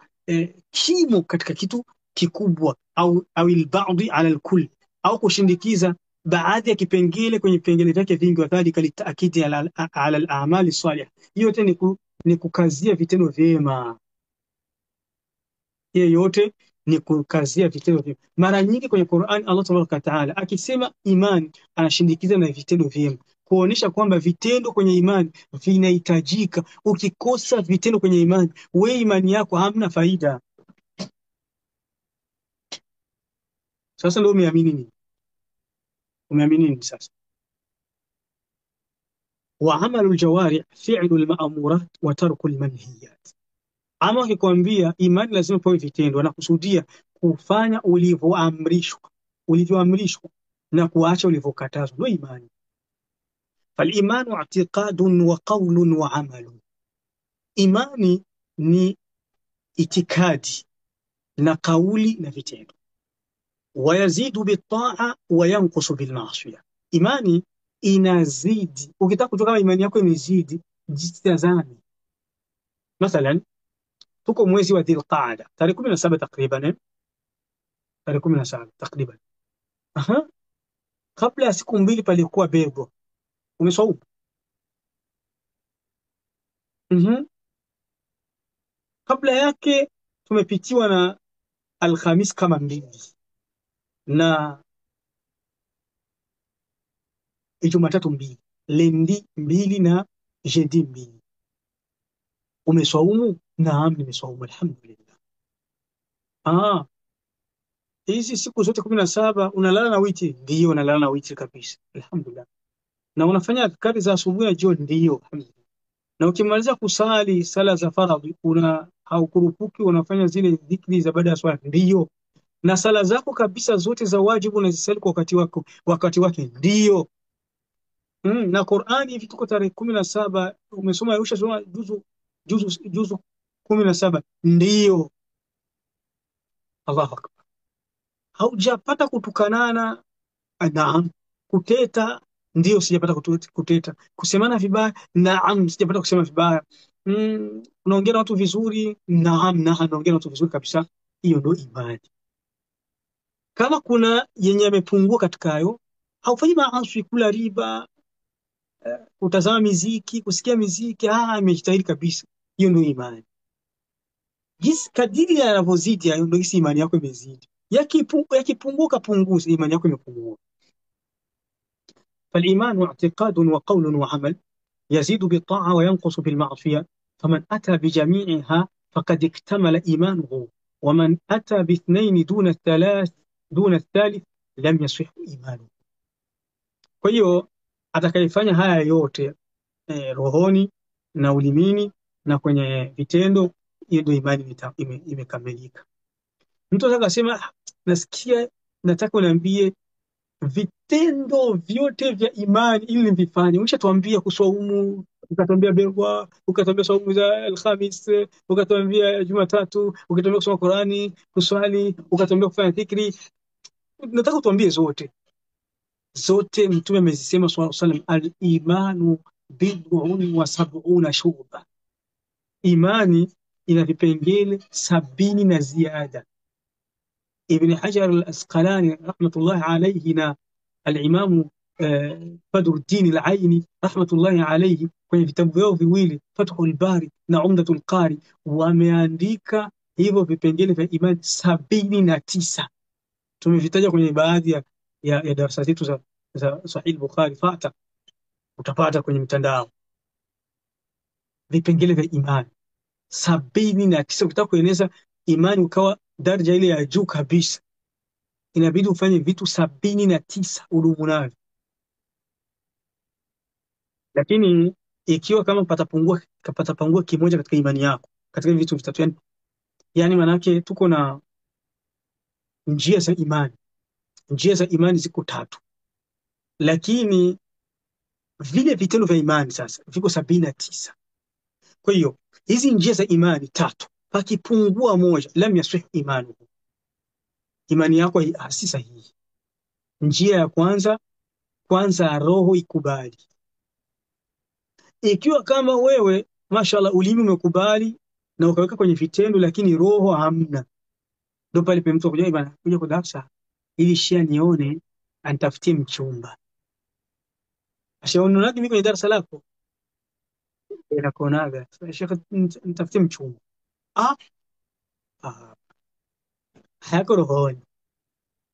kimo katika kitu kikubwa, au al-ba'd ala al-kull, au kushindikiza baadhi ya kipengele kwenye vipengele vyake vingi. Wadhalika litaakidi ala al-a'mali salih, hiyo yote ni kukazia vitendo vyema. Hiyo yote ni kukazia vitendo vyema. Mara nyingi kwenye Qur'an Allah Subhanahu wa Ta'ala akisema imani anashindikiza na vitendo vyema, kuonesha kwamba vitendo kwenye imani vinahitajika. Ukikosa vitendo kwenye imani, wewe imani yako hamna faida. Sasa ndio umeamini nini? Umeamini nini sasa? Wa amalu al-jawari fi'lu al-ma'murat wa tarku al-manhiyat. Ama akikwambia imani lazima pawe vitendo, anakusudia kufanya ulivyoamrishwa na kuacha ulivyokatazwa, ndio imani. Falimanu i'tiqadun wa qawlun wa amalun, imani ni itikadi na kauli na vitendo. Wayazidu bitaa wa yankusu bilmaasiya, imani inazidi. Ukitaka kujua kama imani yako imezidi, jitazame. Mathalan, tuko mwezi wa Dhulqaada tarehe 17 takriban, tarehe 17 takriban. Aha, kabla ya siku mbili palikuwa bebo, umeswaumu. Kabla yake tumepitiwa na Alhamis kama mbili na Jumatatu mbili, lendi mbili na jeudi mbili. Umeswaumu? Naam, nimeswaumu alhamdulillah. Hizi siku zote 17 unalala na witri? Ndio, nalala na witri kabisa, alhamdulillah. Na unafanya adhkari za asubuhi na jioni? Ndio, alhamdulillah. Na ukimaliza kusali sala za faradhi haukurupuki, unafanya zile dhikri za baada ya swala? Ndio. Na sala zako kabisa zote za wajibu unazisali kwa wakati wake? Ndio. Na Qur'ani hivi tuko tarehe 17, umesoma soma juzu 17? Ndio. Allahu akbar. Haujapata kutukanana? Naam. Kuteta? Ndio, sijapata kuteta. Kusemana vibaya? Naam, sijapata kusema vibaya. Unaongea na watu vizuri? Naam, naongea na watu vizuri kabisa. Hiyo ndio imani. Kama kuna yenye yamepungua katika hayo, haufanyi maasi, kula riba, kutazama miziki, kusikia miziki, imejitahidi kabisa. Hiyo ndio imani. Jinsi kadiri yanavyozidi hayo ndio hisi imani yako imezidi. Yakipungua punguza, imani yako imepungua. فالإيمان اعتقاد وقول وعمل يزيد بالطاعة وينقص بالمعصية، فمن أتى بجميعها فقد اكتمل إيمانه، ومن أتى باثنين دون الثالث لم يصح إيمانه. Kwa hiyo atakayefanya haya yote rohoni na ulimini na kwenye vitendo, hiyo ndio imani imekamilika. Mtu anataka kusema nasikia, nataka uniambie vitendo vyote vya imani ili nivifanye. Umeshatuambia kuswaumu, ukatuambia bewa, ukatuambia swaumu za Alhamis, ukatuambia Jumatatu, ukatuambia kusoma Qurani, kuswali, ukatuambia kufanya dhikri. Nataka utuambie zote Mtume amezisema sallallahu alayhi wasallam, al-imanu bid'un wa sab'una shu'ba, imani ina vipengele 70 na ziada. Ibn Hajar al-Asqalani rahmatullahi alayhi na al-Imam Badruddin al-Aini rahmatullahi alayhi kwenye vitabu vyao viwili Fathul Bari na Umdatul Qari wameandika hivyo vipengele vya imani 79. Tumevitaja kwenye baadhi ya darasa zetu za Sahih Bukhari, fata utapata kwenye mtandao vipengele vya imani 79. Ukitaka kueneza imani ukawa daraja ile ya juu kabisa, inabidi ufanye vitu 79 udumu navyo. Lakini ikiwa kama patapungua kimoja katika imani yako, katika vitu vitatu, yani manake tuko na njia za imani. Njia za imani ziko 3, lakini vile vitendo vya imani sasa viko 79. Kwa hiyo hizi njia za imani 3 pakipungua moja, lam yasih imanu, imani yako si sahihi. Njia ya kwanza roho ikubali. Ikiwa kama wewe mashallah ulimi umekubali na ukaweka kwenye vitendo, lakini roho hamna, ndio pale mtu kuja bana, kuja kwa darasa ili shia nione anitafutie mchumba. Ashaonaje mimi kwenye darasa lako? Inakonaga Sheikh, nitafutie mchumba. Hayako rohoni.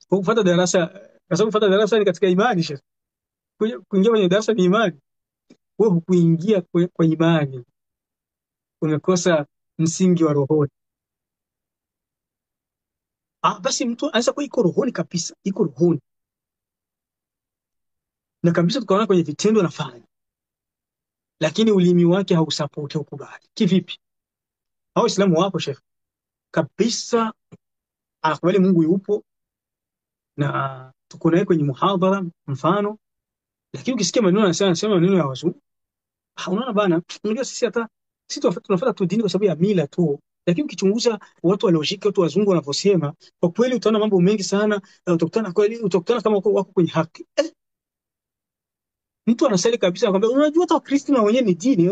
Kufuata darasa, kwa sababu kufuata darasa ni katika imani. Sheikh, kuingia kwenye darasa ni imani. Wewe hukuingia kwa imani, umekosa msingi wa rohoni. Basi mtu anaweza kuwa iko rohoni kabisa, iko rohoni na kabisa, tukaona kwenye vitendo nafanya, lakini ulimi wake hausapoti, haukubali. Kivipi? Hao Waislamu wapo Sheikh kabisa, anakubali Mungu yupo na tuko naye kwenye muhadhara mfano, Lakini ukisikia maneno anasema maneno ya wazungu, unaona bana, unajua sisi hata sisi tunafuata tu dini kwa sababu ya mila tu, lakini ukichunguza watu waliojika, watu wazungu wanavyosema, kwa kweli utaona mambo mengi sana. Utakutana kweli, utakutana kama wako kwenye haki. Mtu anasali kabisa, anakuambia unajua hata Wakristo na wenyewe ni dini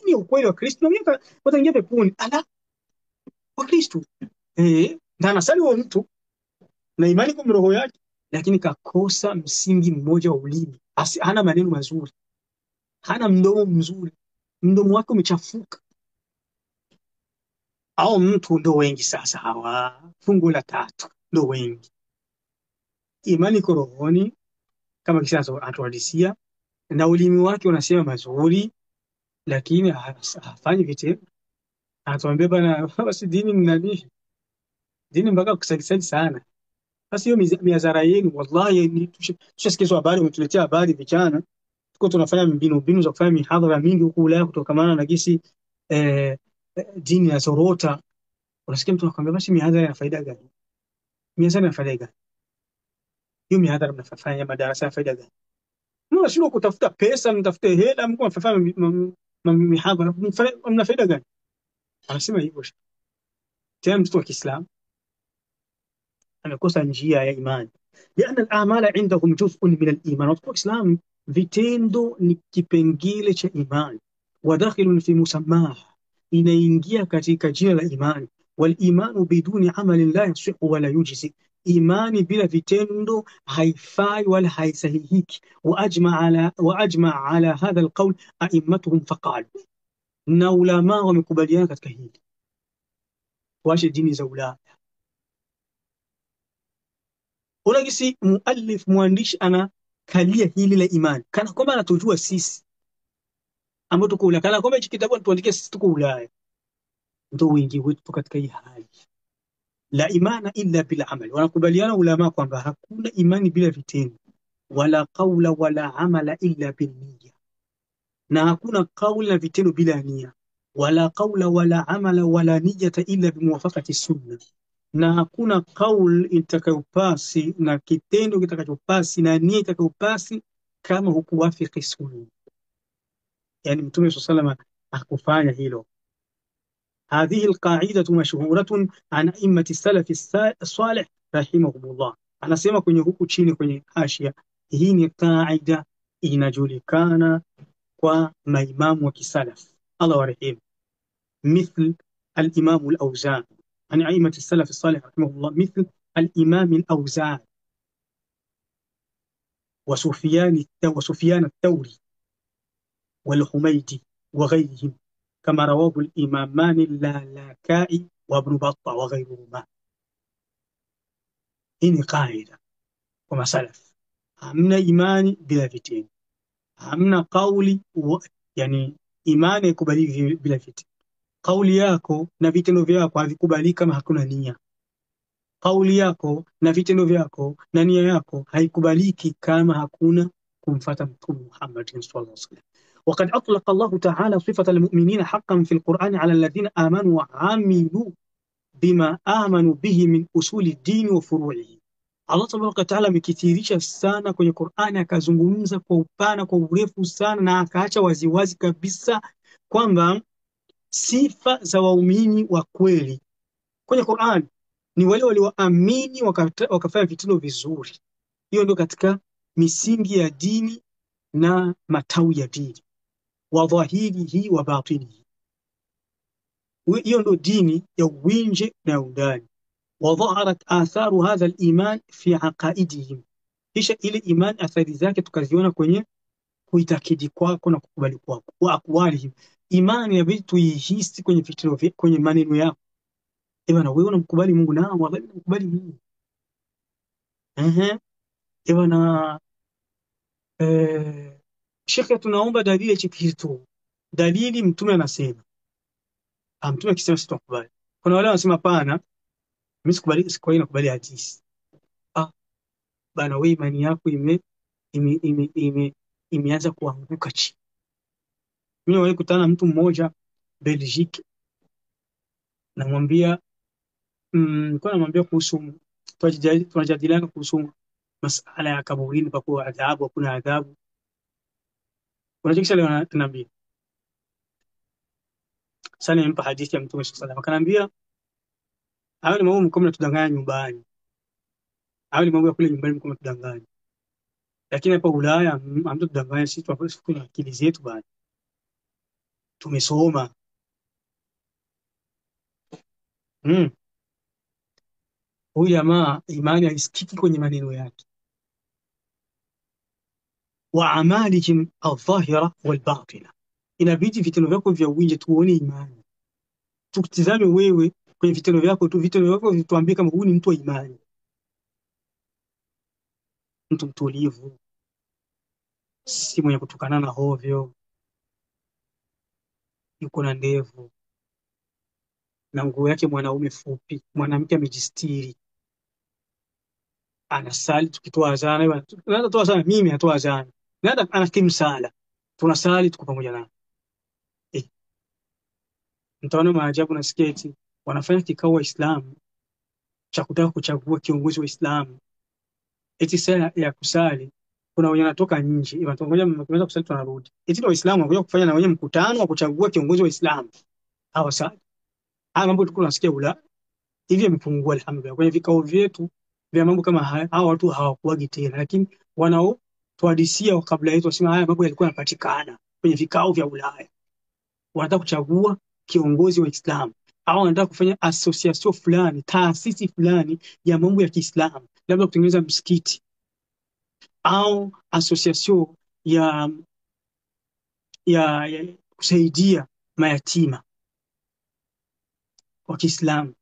ya ukweli. Wa Kristo na wenyewe wataingia peponi. Ala, Wakristo na anasali huo mtu na imani kwa roho yake, lakini kakosa msingi mmoja wa ulimi. Hana maneno mazuri, hana mdomo mzuri, mdomo wake umechafuka. Au mtu ndo wengi sasa hawa, fungu la tatu ndo wengi, imani kwa rohoni kama kisa anatuhalisia, na ulimi wake unasema mazuri, lakini hafanyi vitendo. Anatuambia bana, basi dini ni nani? Dini mpaka kusalisali sana. Basi hiyo miazara yenu, wallahi tushasikia habari, umetuletea habari vijana, tuko tunafanya mbinu za kufanya mihadhara mingi huku Ulaya kutokamana na gisi dini ya zorota. Unasikia mtu anakuambia basi mihadhara ina faida gani? Mihadhara ina faida gani? Hiyo mihadhara mnafanya madarasa ya faida gani? Mnashindwa kutafuta pesa, mtafute hela, mko mnafanya mihadhara, mna faida gani? Anasema hivyo tena mtu wa Kiislamu amekosa njia ya imani. Lianna al-a'mala indahum juz'un min al-iman, watu wa Kiislamu vitendo ni kipengele cha imani. Wa dakhilun fi musammaha, inaingia katika jina la imani. Wal imanu biduni amalin la yasihu wala yujzi, imani bila vitendo haifai wala haisahihiki. Wa ajma ala hadha al-qawl a'immatuhum faqalu, na ulama wamekubaliana katika hili. Waache dini za Ulaya. Unagisi muallif mwandishi anakalia hili la imani kana kwamba anatujua sisi ambao tuko Ulaya, kana kwamba hichi kitabu anatuandikia sisi tuko Ulaya. Ndio wengi wetu katika hii hali. La imana illa bil amal, wanakubaliana ulama kwamba hakuna imani bila vitendo. Wala qawla wala amala illa bil niyya, na hakuna kauli na vitendo bila nia. Wala qawla wala amala wala niyyata illa bimuwafaqati sunna, na hakuna kauli itakayopasi na kitendo kitakachopasi na nia itakayopasi kama hukuwafiki sunna. Yani Mtume sallallahu alayhi wasallam hakufanya hilo. Hadhihi alqa'idatu mashhuratun an a'immati salafi salih rahimahumullah. Anasema kwenye huku chini kwenye hashia, hii ni qaida inajulikana kwa maimamu wa kisalaf, Allah warehemu, مثل الإمام الأوزاعي عن أئمة السلف الصالح رحمه الله، مثل الإمام الأوزاعي وسفيان الثوري والحميدي وغيرهم، كما رواه الإمامان اللالكائي وابن بطة وغيرهما. هنا قاعدة وما سلف، hamna imani bila vitendo, hamna kauli yani imani ikubali bila vitendo. Kauli yako na vitendo vyako havikubaliki kama hakuna nia. Kauli yako na vitendo vyako na nia yako haikubaliki kama hakuna kumfuata Mtume Muhammad sallallahu alaihi wasallam. وقد أطلق الله تعالى صفة المؤمنين حقا في القرآن على الذين آمنوا وعملوا بما آمنوا به من أصول الدين وفروعه. Allah tabaraka wa taala amekithirisha sana kwenye Qur'ani, akazungumza kwa upana kwa urefu sana, na akaacha waziwazi kabisa kwamba sifa za waumini wa kweli kwenye Qur'an ni wale walioamini wakafanya vitendo vizuri. Hiyo ndio katika misingi ya dini na matawi ya dini, wa dhahirihi wa batinihi. Hiyo ndio dini ya uwinje na undani. Wa dhaharat atharu hadha al-iman fi aqaidihim, kisha ile imani athari zake tukaziona kwenye kuitakidi kwako na kukubali kwako. Wa aqwalihim, imani ya vitu tuihisi kwenye vitendo, kwenye maneno yako. Bwana wewe unamkubali Mungu? Na wallahi unamkubali Mungu. Bwana shekhe, tunaomba dalili ya kitu. Dalili mtume anasema. Mtume akisema sisi tukubali. Kuna wale wanasema hapana, mimi sikubali, sikoi nakubali hadithi. Bwana wewe imani yako imeanza kuanguka chini. Mimi nilikutana mtu mmoja Belgique, namwambia nilikuwa namwambia kuhusu, tunajadiliana kuhusu masala ya kaburini, kwa kuwa adhabu hakuna adhabu. Unachokisha leo ananiambia. Sasa nimempa hadithi ya Mtume sallallahu alaihi wasallam. Akaniambia hayo ni mambo mko mnatudanganya nyumbani. Hayo ni mambo ya kule nyumbani mko mnatudanganya. Lakini hapa Ulaya hamtudanganya sisi, tuna akili zetu bana. Tumesoma. Mm. Huyu jamaa imani haisikiki kwenye maneno yake. Wa amalihim aldhahira walbatina, inabidi vitendo vyako vya winje tuone imani. Tukitizame wewe kwenye vitendo vyako tu, vitendo vyako vituambie kama huyu ni mtu wa imani, mtu mtulivu, si mwenye kutukana na hovyo, yuko na ndevu na nguo yake mwanaume fupi, mwanamke amejistiri, anasali. Tukitoa azana, nenda toa azana, mimi natoa azana, nenda anakimu sala, tunasali tuko pamoja naye. Mtaona maajabu. Nasikia eti wanafanya kikao Waislamu cha kutaka kuchagua kiongozi wa Uislamu, eti saa ya kusali kuna wenye wanatoka nje, wanatoka mmoja kusali tunarudi, eti Waislamu wanakuja kufanya na wenyewe mkutano wa kuchagua kiongozi wa Uislamu. Hawa sasa, haya mambo tulikuwa tunasikia ula hivi yamepungua, alhamdulillah. Kwenye vikao vyetu vya mambo kama haya, hawa watu hawakuagi tena, lakini wanao tuadisia kabla yetu wasema haya mambo yalikuwa yanapatikana kwenye vikao vya Ulaya. Wanataka kuchagua kiongozi wa Uislamu au wanataka kufanya association fulani, taasisi fulani ya mambo ya Kiislamu, labda kutengeneza msikiti au association ya kusaidia mayatima wa Kiislamu,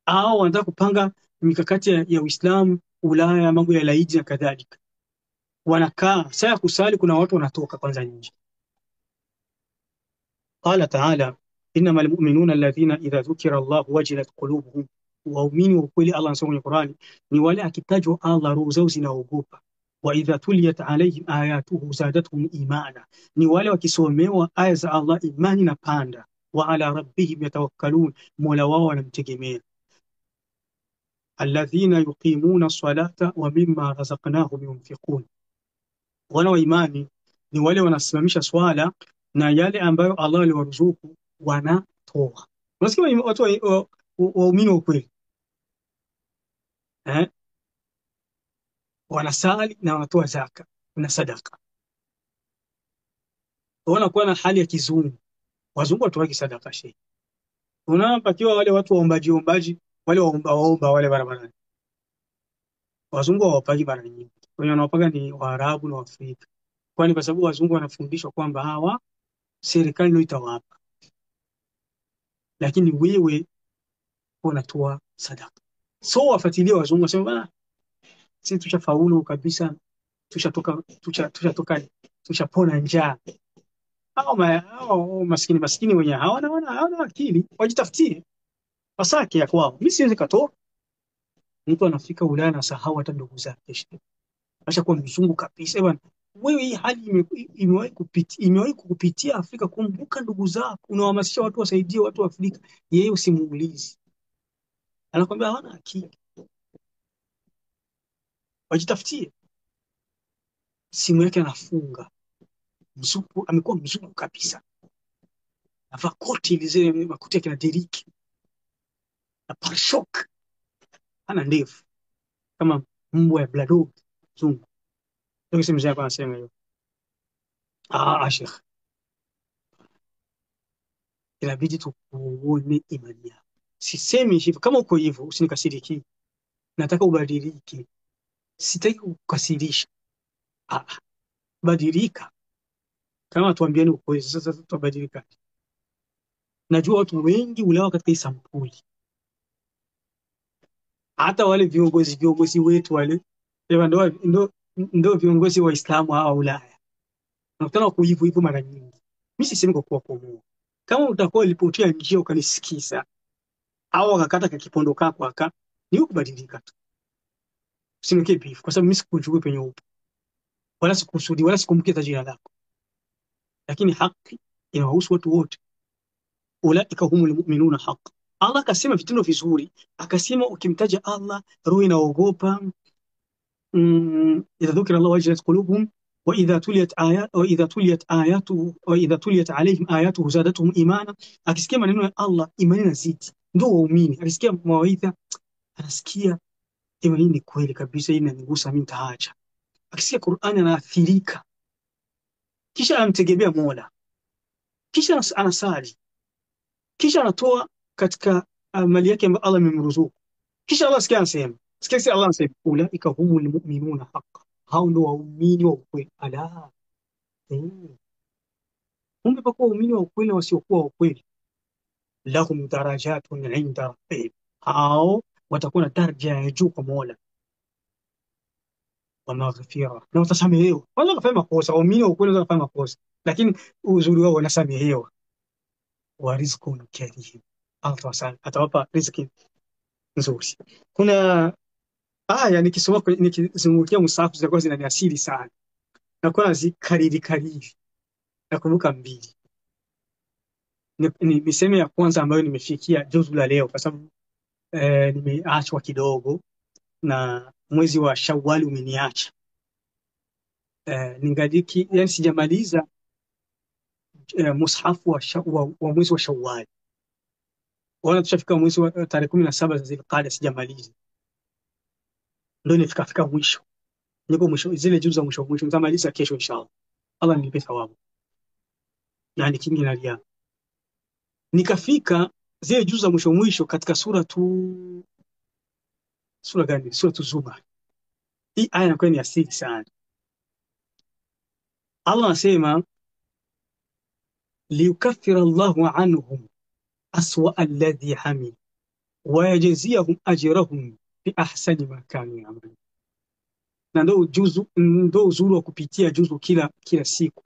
au wanataka kupanga mikakati ya Uislamu Ulaya, mambo ya laidi na kadhalika. Wanakaa saa ya kusali, kuna watu wanatoka kwanza nje. Qala ta'ala, innama almu'minuna alladhina idha dhukira Allah wajilat qulubuhum, waumini wa kweli, Allah anasema kwenye Qur'ani, ni wale akitajwa Allah roho zao zinaogopa. Wa idha tuliyat alayhim ayatuhu zadatuhum imana, ni wale wakisomewa aya za Allah imani na panda. Wa ala rabbihim yatawakkalun, mola wao wanamtegemea. Alladhina yuqimuna salata wa mimma razaqnahum yunfiqun, wana wa imani ni wale wanasimamisha swala na yale ambayo Allah aliwaruzuku wanatoa. Unasikia watu waumini wa kweli wanasali na wanatoa zaka na sadaka. Wanakuwa na hali ya kizungu. Wazungu watoagi sadaka shehe. Unapakiwa wale watu waombaji wale waomba wale barabarani. Wazungu hawapagi mara nyingi. Wenye wanaopaga ni Waarabu na Waafrika. Kwani kwa sababu wazungu wanafundishwa kwamba hawa serikali ndio itawapa, lakini wewe unatoa sadaka. So wafuatilie wazungu wasema bana, sisi tushafaulu kabisa, tushapona njaa. Hao maskini wenye hawana akili, wajitafutie wasake ya kwao. Mimi siwezi katoa. Mtu anafika Ulaya na sahau hata ndugu zake, ashakuwa mzungu kabisa bwana. Wewe hii hali imewahi kukupitia Afrika, kumbuka ndugu zako, unawahamasisha watu wasaidie watu wa Afrika, yeye usimuulizi, anakwambia hawana akili. Wajitafutie. Simu yake anafunga, mzungu, amekuwa mzungu kabisa, anavaa koti lizile makoti yake na deriki na parshok, ana ndevu kama mbwa ya Bladog mzungu. Ndio simu yake anasema hiyo. Sheikh, inabidi tukuone imani yako. Sisemi hivyo, kama uko hivyo usinikasiriki, nataka ubadilike, sitaki kukasirisha. Badilika. Kama tuambieni ukweli, sasa tutabadilika. Najua watu wengi Ulaya katika hii sampuli, hata wale viongozi wetu wale ndio viongozi wa Uislamu hawa Ulaya, nakutana kwa hivyo mara nyingi. Mimi sisemi kwa kuamua. Kama utakuwa ulipotia njia ukanisikiza au akakata kipondo kako aka, ni kubadilika tu. Usimke beef kwa sababu mimi sikujui penye upo, wala sikusudi, wala sikumkita jina lako, lakini haki inawahusu watu wote. Ulaika humul mu'minuna haqq. Allah akasema vitendo vizuri, akasema ukimtaja Allah roho inaogopa. Idha dhukira Allah wajilat qulubuhum وإذا تليت عليهم آياته زادتهم إيمانا. akisikia maneno ya Allah imani inazidi, ndio waumini. Akisikia mawaidha anasikia imani ni kweli kabisa, hii inanigusa mimi, nitaacha. Akisikia Qur'ani anaathirika, kisha anamtegemea Mola, kisha anasali, kisha anatoa katika mali yake ambayo Allah amemruzuku. Kisha Allah sikia Allah anasema ulaika humul mu'minuna haqqan, hao ndio waumini wa ukweli. Ala, kumbe kwa waumini wa ukweli na wasiokuwa wa ukweli, lahum darajatun inda rabbihim, hao watakuwa na daraja ya juu kwa Mola, wa maghfira, na watasamehewa. Wala kufanya makosa, waumini wa ukweli wanafanya makosa, lakini uzuri wao wanasamehewa. Wa rizqun karim, Allah atawapa riziki nzuri. Kuna aya nikizungukia msahafu zitakuwa zinaniasili sana, na kwa kariri nakumbuka mbili. Ni miseme ya kwanza ambayo nimefikia juzu la leo, kwa sababu nimeachwa kidogo na mwezi wa Shawwal umeniacha, ningaliki, yani sijamaliza mushafu wa mwezi wa Shawwal. Wana tushafika mwezi wa tarehe 17 za Dhulqaada, sijamaliza, ndio nifika mwisho. Niko mwisho, zile juzu za mwisho nitamaliza kesho inshallah. Allah nilipe thawabu. Na nikingi nalia, nikafika zile juzu za mwisho katika sura gani? Sura Zumar. Hii aya inakuwa ni asili sana. Allah anasema liyukaffira Allahu anhum aswa alladhi amil wa yajziyahum ajrahum bi ahsani ma kanu ya'malun. Na ndio uzuri wa kupitia juzu kila siku,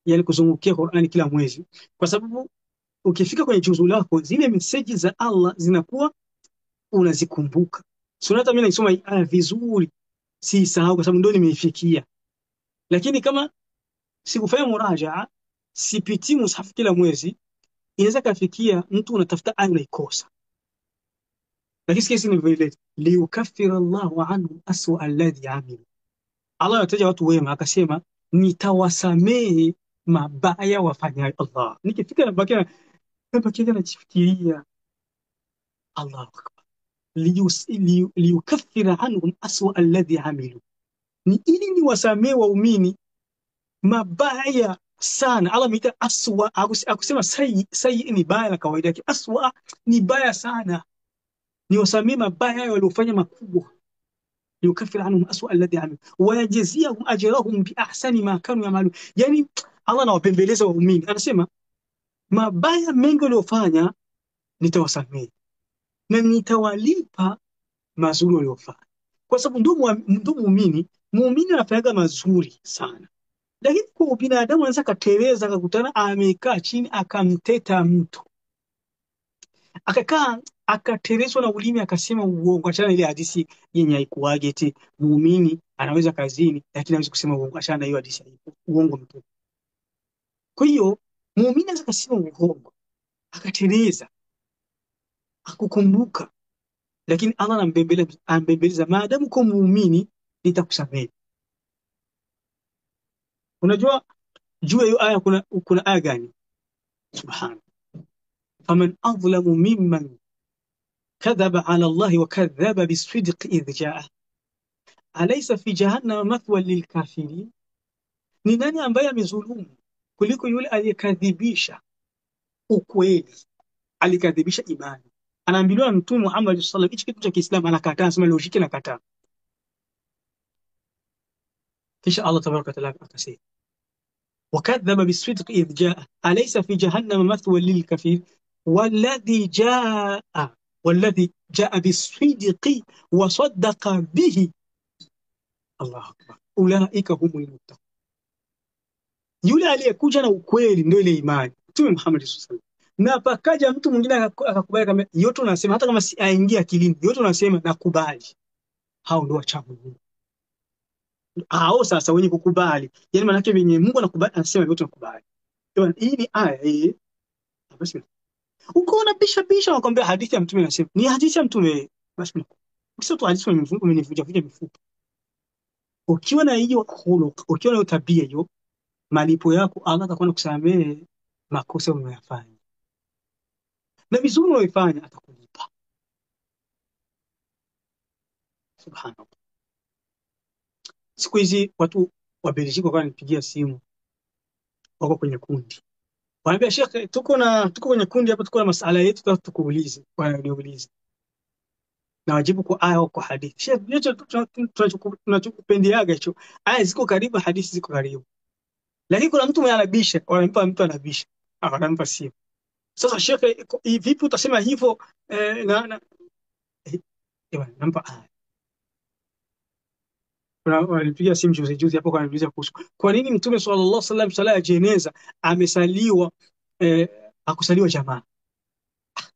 yani kuzungukia Qur'ani kila mwezi, kwa sababu ukifika kwenye juzu lako zile meseji za Allah zinakuwa unazikumbuka. Sio hata mimi naisoma aya vizuri si sahau, kwa sababu ndio nimeifikia. Lakini kama sikufanya murajaa, sipitii mushafu kila mwezi, inaweza kafikia mtu unatafuta aya unaikosa. Lakini kesi ni vile liyukaffira Allahu anhum aswa alladhi amilu, Allah anataja watu wema akasema nitawasamehe mabaya wafanyayo. Allah, nikifika nabakia najifikiria Allahu akbar, liyukaffira anhum aswa alladhi amilu, ni ili niwasamehe waumini mabaya sana. Allah ameita aswa, akusema sayi ni baya la kawaida yake, aswa ni baya sana, ni wasamee mabaya waliofanya makubwa. Liyukaffir anhum aswa alladhi amilu wa yajziyahum ajrahum bi ahsani ma kanu ya'malun. Yani Allah anawapembeleza waumini, anasema mabaya mengi waliofanya nitawasamee na nitawalipa mazuri waliofanya, kwa sababu ndio muumini anafanyaga mazuri sana. Lakini kwa binadamu anaweza kateleza, akakutana amekaa chini akamteta mtu, akakaa akatelezwa na ulimi akasema uongo. Achana ile hadithi yenye haikuwaje eti muumini anaweza kazini lakini hawezi kusema uongo. Achana na hiyo hadithi, haipo, uongo mtupu. Kwa hiyo muumini anaweza kusema uongo akateleza akukumbuka, lakini Allah anambembeleza, maadamu kwa muumini nitakusamehe. Unajua juu ya hiyo aya kuna aya gani? Subhana, faman adlamu mimman kadhaba ala Allahi wa kadhaba bisidqi idh jaa alaysa fi jahannama mathwa lilkafirin. Ni nani ambaye amezulumu kuliko yule aliyekadhibisha ukweli, alikadhibisha imani? Anaambiwa Mtume Muhammad sallallahu alaihi wasallam hichi kitu cha Kiislamu, anakataa, anasema logiki nakataa. Kisha Allah tabaraka wa taala akasema wakadhaba bisidqi idh jaa alaysa fi jahannama mathwa lilkafirin والذي جاء بالصدق وصدق به الله أكبر أولئك هم المتقون. Yule aliyekuja na ukweli ndio ile imani, Mtume Muhammad sallallahu alaihi wasallam. Na pakaja mtu mwingine akakubali, kama yote unasema, hata kama si aingia akilini, yote unasema nakubali, hao ndio wacha Mungu. Hao sasa wenye kukubali, yani maana yake wenye Mungu anakubali, anasema yote nakubali. Hii ni aya basi. Ukoona bisha wakwambia hadithi ya Mtume, anasema ni hadithi ya Mtume, basi ukisema tu hadithi umenivuja mifupa. Ukiwa na hiyo khuluq, ukiwa na hiyo tabia hiyo, malipo yako Allah atakwenda kusamehe makosa unayofanya, na vizuri unayofanya atakulipa. Subhanallah. Siku hizi watu wa Belgium wananipigia simu, wako kwenye kundi, wanaambia Sheikh, tuko kwenye kundi hapa, tuko na masala yetu, tunataka tukuulize. Wananiuliza na wajibu kwa aya au kwa hadithi. Sheikh, hicho tunachokupendeaga hicho, aya ziko karibu, hadithi ziko karibu, lakini kuna mtu mwenye anabisha, wanampa mtu anabisha, wanampa simu. Sasa Sheikh, vipi utasema hivyo? Eh, nampa aya. Walipiga simu juzi juzi hapo, wananiuliza kuhusu kwa nini Mtume sallallahu alaihi wasallam sala ya jeneza amesaliwa, akusaliwa jamaa.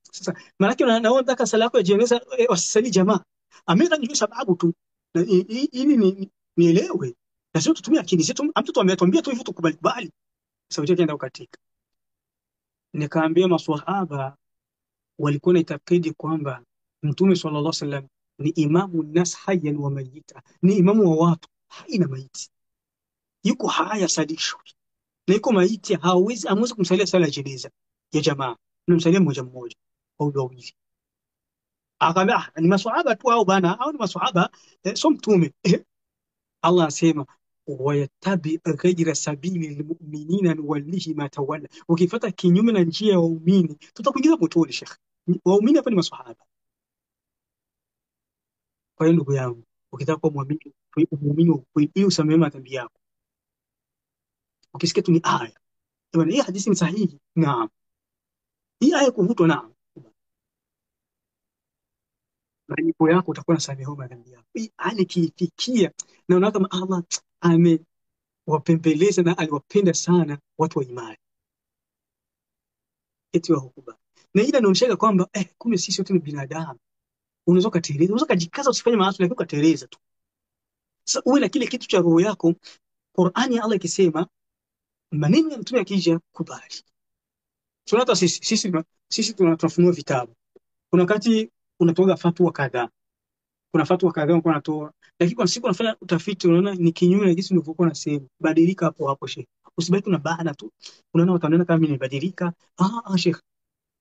Sasa maana yake naona nataka sala yako ya jeneza wasisali jamaa. Ameweza nijue sababu tu ili nielewe, na sio tutumie akili zetu. Mtu ametuambia tu hivyo tukubali. Sauti yake ndio katika. Nikaambia maswahaba walikuwa na itakidi kwamba Mtume sallallahu alaihi wasallam ni imamu nas hayyan wa mayita, ni imamu wa watu hai na maiti. Yuko haya sadisho na yuko maiti, hamwezi kumsalia sala ya jeneza ya jamaa, mnamsalia mmoja mmoja au wawili. Akaambia ni maswahaba tu au bana, au ni maswahaba sio mtume. Allah asema wayattabi ghaira sabili lilmu'minina nuwallihi ma tawalla, ukifuata kinyume na njia ya waumini tutakuingiza motoni. Sheikh, waumini hapa ni maswahaba. Kwa hiyo ndugu yangu, ukitaka kuwa muumini wa kweli ili usamehe madhambi yako, ukisikia tu ni aya bwana, hii hadithi ni sahihi, naam, hii aya kuvutwa, naam, malipo yako utakuwa na samehe madhambi yako. Hii aya kiifikia na unaona kama Allah amewapembeleza na aliwapenda sana watu wa imani, eti wa hukuba. Na hii inaonyesha kwamba kumbe sisi wote ni binadamu. Unaweza kuteleza, unaweza kujikaza usifanye maasi, lakini ukateleza tu. Sasa uwe na kile kitu cha roho yako. Qur'ani ya Allah ikisema, maneno ya mtume akija, kubali. Sio hata sisi tunafunua vitabu. Kuna wakati unatoa fatwa kadhaa. Kuna fatwa kadhaa unakuwa unatoa, lakini kwa siku unafanya utafiti, unaona ni kinyume na jinsi ulivyokuwa unasema. Badilika hapo hapo Sheikh. Usibaki na baada tu. Unaona wataona kama mimi nimebadilika. Sheikh,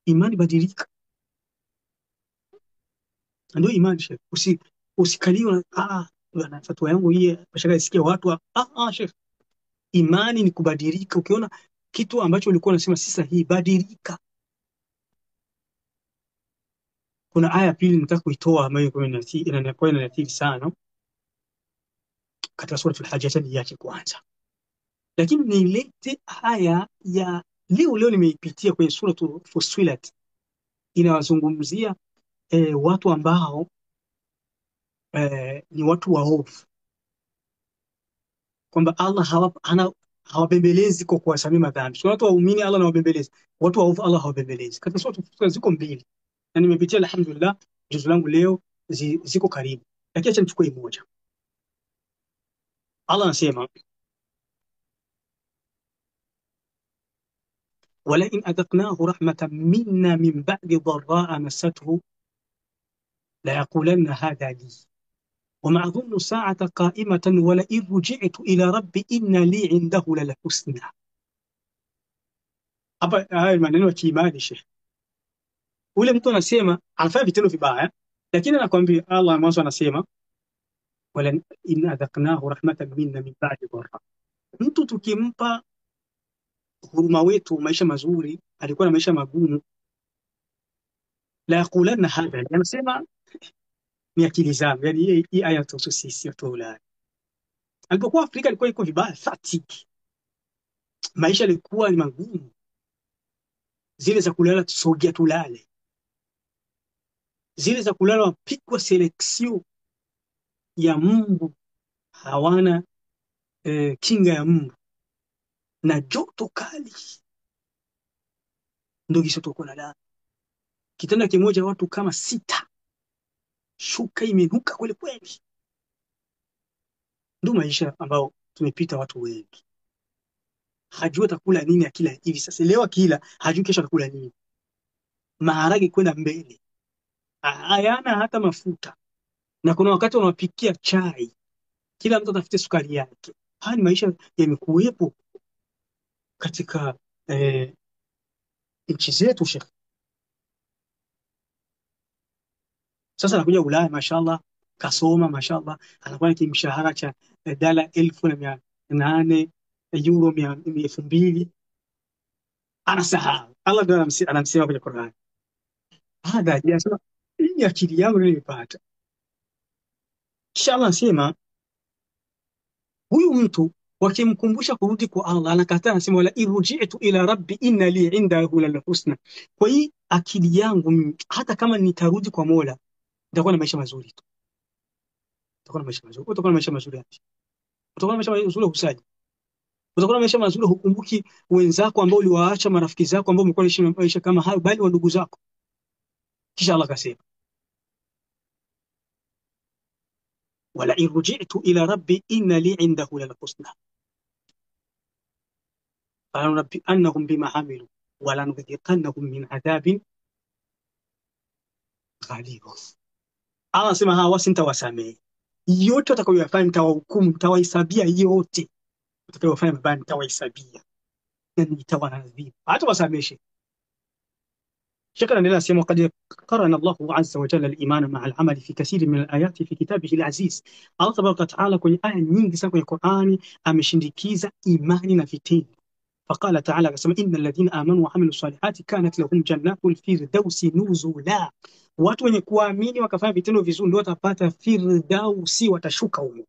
imani badilika. Ndio imani Sheikh. Usikaliwe na fatwa yangu hii bashaka isikia watu. Sheikh, imani ni kubadilika. Ukiona kitu ambacho ulikuwa unasema si sahihi, badilika. Kuna aya pili nataka kuitoa ambayo inakuwa inaniathiri sana katika sura al-Hajj, yake kwanza, lakini nilete aya ya leo nimeipitia kwenye sura Fussilat, inawazungumzia watu ambao ni watu waovu, kwamba Allah hawabembelezi kwa kuwasamia madhambi. Sio watu waumini Allah anawabembeleza, watu waovu Allah hawabembelezi. Katika sura ziko mbili na nimepitia, alhamdulillah, juzu langu leo ziko karibu, lakini acha nichukue moja. Allah anasema walain adaqnahu rahmatan minna min ba'di dharraa massathu la yaqulanna hadha li wama adhunnu sa'ata qa'imatan wa la in ruji'tu ila rabbi inna li 'indahu lalhusna. Hapa haya maneno ya kiimani Sheikh. Ule mtu anasema anafanya vitendo vibaya, lakini anakuambia Allah mwanzo anasema wala in adaqnahu rahmatan minna min ba'di dharraa. Mtu tukimpa huruma wetu maisha mazuri, alikuwa na maisha magumu, la yaqulanna hadha, anasema ni akili zangu. Yani hii aya tuhusu sisi watu wa Ulaya. Alipokuwa Afrika alikuwa iko vibaya, fatigue, maisha yalikuwa ni magumu, zile za kulala tusogea tulale, zile za kulala wapigwa seleksio ya Mungu, hawana kinga ya Mungu, na joto kali ndio kisha tuko na kitanda kimoja watu kama 6, shuka imenuka kweli kweli. Ndio maisha ambao tumepita watu wengi. Hajui atakula nini akila hivi sasa, leo akila hajui kesho atakula nini. Maharage kwenda mbele, hayana hata mafuta, na kuna wakati wanawapikia chai kila mtu atafute sukari yake. Haya ni maisha yamekuwepo katika nchi zetu Sheikh. Sasa anakuja Ulaya, mashallah, kasoma mashallah, anakuwa na kimshahara cha dola 1,800, euro 2,000, anasahau Allah ndio anamsema kwenye Qur'an. Hadha anasema hii akili yangu nilipata. Kisha Allah anasema huyu mtu wakimkumbusha kurudi kwa Allah anakataa, anasema wala irji'tu ila rabbi inna li indahu lal husna. Kwa hii akili yangu hata kama nitarudi kwa Mola nitakuwa na maisha mazuri tu, utakuwa na maisha mazuri, utakuwa na maisha mazuri yapi? Utakuwa na maisha mazuri husaji, utakuwa na maisha mazuri hukumbuki wenzako ambao uliwaacha, marafiki zako ambao umekuwa unaishi maisha kama hayo, bali wa ndugu zako. Kisha Allah akasema wala irji'tu ila rabbi inna li indahu lal husna falanunabbi'annahum bima amilu wala nudhiqannahum min adhabin ghalidh. Allah anasema hawa sintawasamehe yote watakayoyafanya, nitawahukumu, nitawahesabia yote watakayofanya mabaya, nitawahesabia na nitawaadhibu, hata wasameshe. شكرا لله سيما قد قرن الله عز وجل الإيمان مع العمل في كثير من الآيات في كتابه العزيز. Allah tabaraka wa taala kwenye aya nyingi sana kwenye Qur'ani ameshindikiza imani na vitendo. فقال تعالى akasema innal ladhina amanu wa amilu salihati kanat lahum jannatul firdausi nuzula, watu wenye kuamini wakafanya vitendo vizuri ndio watapata firdausi, watashuka huko.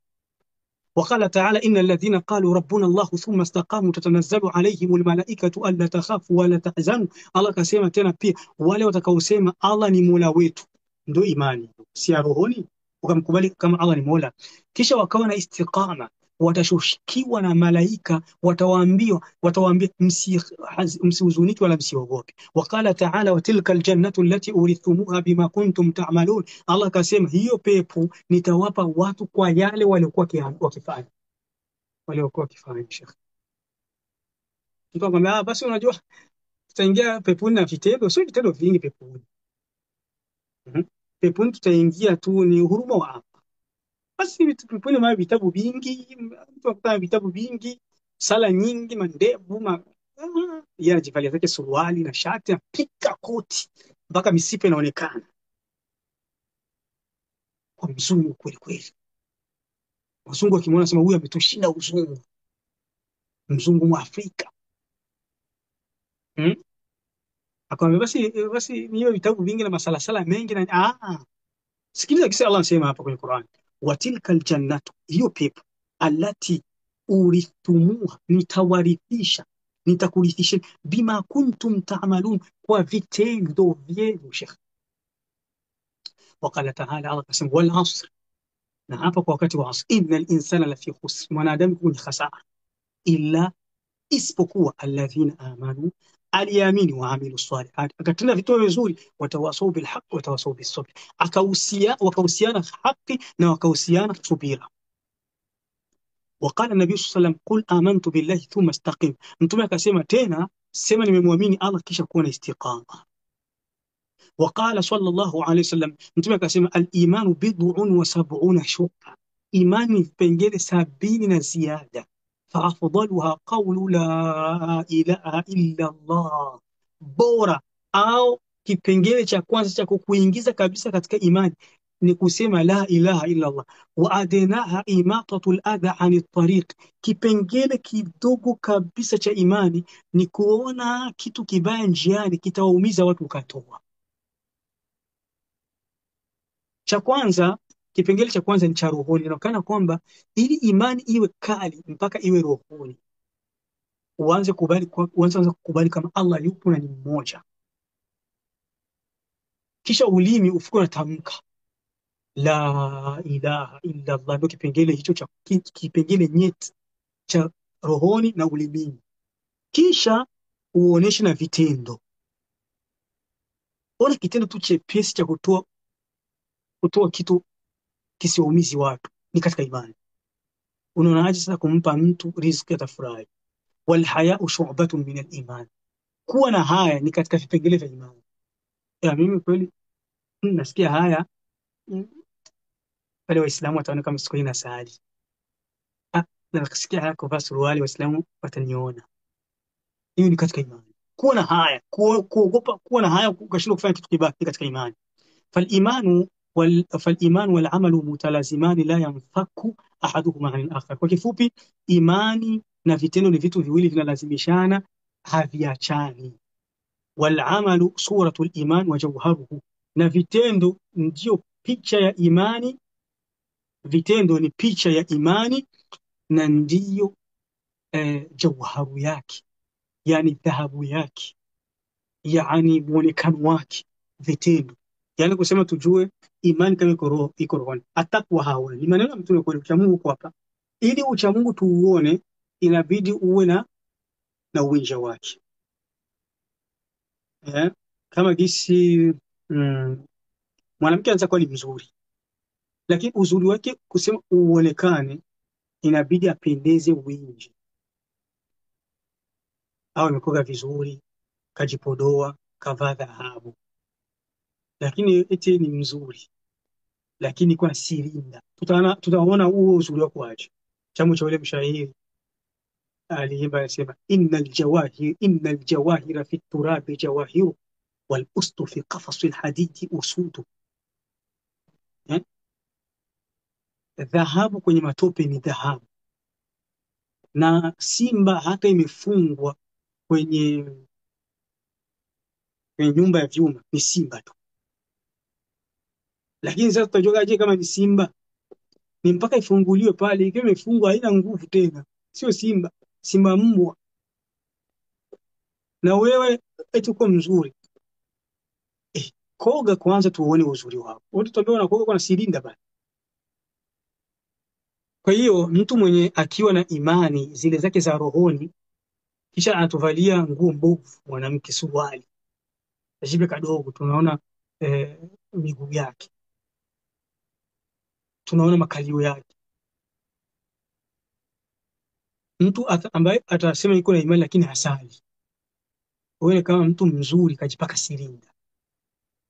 وقال تعالى إن الذين قالوا ربنا الله ثم استقاموا تتنزل عليهم الملائكة ألا تخافوا ولا تحزنوا. Allah akasema tena pia wale watakaosema Allah ni Mola wetu, ndio imani, si rohoni, ukamkubali kama Allah ni Mola, kisha wakawa na istiqama, watashushikiwa na malaika, watawaambia msihuzunike wala msiogope. Waqala ta'ala wa tilka aljannatu allati urithumuha bima kuntum ta'malun. Allah akasema hiyo pepo nitawapa watu kwa yale waliokuwa wakifanya, Sheikh. Mtu akwambia basi unajua tutaingia peponi na vitendo, sio vitendo vingi peponi. Peponi tutaingia tu ni huruma wa Allah. Basi peponi maana vitabu vingi, mtu akutana vitabu vingi, sala nyingi, mandevu yeye anajivalia zake suruali na shati na pika koti mpaka misipa inaonekana, kwa mzungu kweli kweli. Wazungu wakimwona sema huyu ametushinda uzungu, mzungu Mwafrika. Akamwambia basi hiyo vitabu vingi na masalasala mengi na sikiliza kisa Allah anasema hapa kwenye Qur'an, watilka aljannatu, hiyo pepo, allati urithumuha, nitawarithisha, nitakurithisha, bima kuntum ta'malun, kwa vitendo vyenu Sheikh. Waqala ta'ala, Allah akasema wal asr, na hapa kwa wakati wa asr, innal insana lafi khusr, mwanadamu kwenye khasara, illa, isipokuwa alladhina amanu, aliamini wa amilu salihat, akatenda vitendo vizuri, watawasau bil haqq watawasau bis sabr, wakahusiana haki na wakahusiana subira. Waqala nabii sallallahu alayhi wasallam qul amantu billahi thumma istaqim, mtume akasema tena sema nimemwamini Allah kisha kuwa na istiqama. Waqala sallallahu alayhi wasallam, mtume akasema al imanu bid'un wa sab'una shu'ba, imani vipengele 70 na ziada. فأفضلها قول لا إله إلا الله, bora au kipengele cha kwanza cha kukuingiza kabisa katika imani ni kusema la ilaha illa Allah. Wa adnaha imatatul adha anit tariq, kipengele kidogo kabisa cha imani ni kuona kitu kibaya njiani kitawaumiza watu ukatoa. Cha kwanza, kipengele cha kwanza ni cha rohoni. Inaonekana kwamba ili imani iwe kali mpaka iwe rohoni, uanze kukubali kama Allah yupo na ni mmoja, kisha ulimi ufuke unatamka la ilaha illa Allah. Ndio kipengele hicho cha kipengele nyeti cha rohoni na ulimini, kisha uoneshe na vitendo. Ona kitendo tu chepesi cha kutoa kitu kisiwaumizi watu ni katika imani. Unaonaje sasa kumpa mtu riziki atafurahi? Wal haya'u shu'batun min al-iman, kuwa na haya ni katika vipengele vya imani. Mimi kweli nasikia haya pale Waislamu wataona kama siku hii nasali, na nikasikia haya kuvaa suruali Waislamu wataniona. Hiyo ni katika imani. Kuwa na haya, kuogopa kuwa na haya ukashindwa kufanya kitu kibaya katika imani. فالإيمان والعمل متلازمان لا ينفك أحدهما عن الآخر. Kwa kifupi, imani na vitendo ni vitu viwili vinalazimishana, haviachani. Walamalu suratul iman wa jawharuhu, na vitendo ndio picha ya imani. Vitendo ni picha ya imani na ndiyo jawharu yake, yani dhahabu yake, yani muonekano wake. Vitendo yani kusema tujue imani kama iko rohoni. Atakwa hawa ni maneno ya Mtume kweli, uchamungu uko hapa. Ili uchamungu tuuone, inabidi uwe na uwinja wake, kama gisi mwanamke anaweza kuwa ni mzuri, lakini uzuri wake kusema uonekane, inabidi apendeze wingi, au amekoga vizuri, kajipodoa, kavaa dhahabu, lakini eti ni mzuri lakini kwa sirinda. Tutaona huo uzuri wako aje. Chamu cha ule mshairi aliimba, anasema innal jawahira fi turabi jawahiru wal ustu fi qafas al hadidi usudu. Dhahabu kwenye matope ni dhahabu, na simba hata imefungwa kwenye nyumba ya vyuma ni simba tu. Lakini sasa tutajuaje kama ni simba? Ni mpaka ifunguliwe pale. Ikiwa imefungwa haina nguvu tena, sio simba, simba mbwa. Na wewe eti uko mzuri, koga kwanza tuone uzuri wako. Wote tuambie wanakoga kwa silinda bali. Kwa hiyo mtu mwenye akiwa na imani zile zake za rohoni, kisha anatuvalia nguo mbovu, mwanamke suruali, ajibe kadogo, tunaona miguu yake, tunaona makalio yake. Mtu ambaye atasema yuko na imani lakini hasali, wewe kama mtu mzuri kajipaka silinda.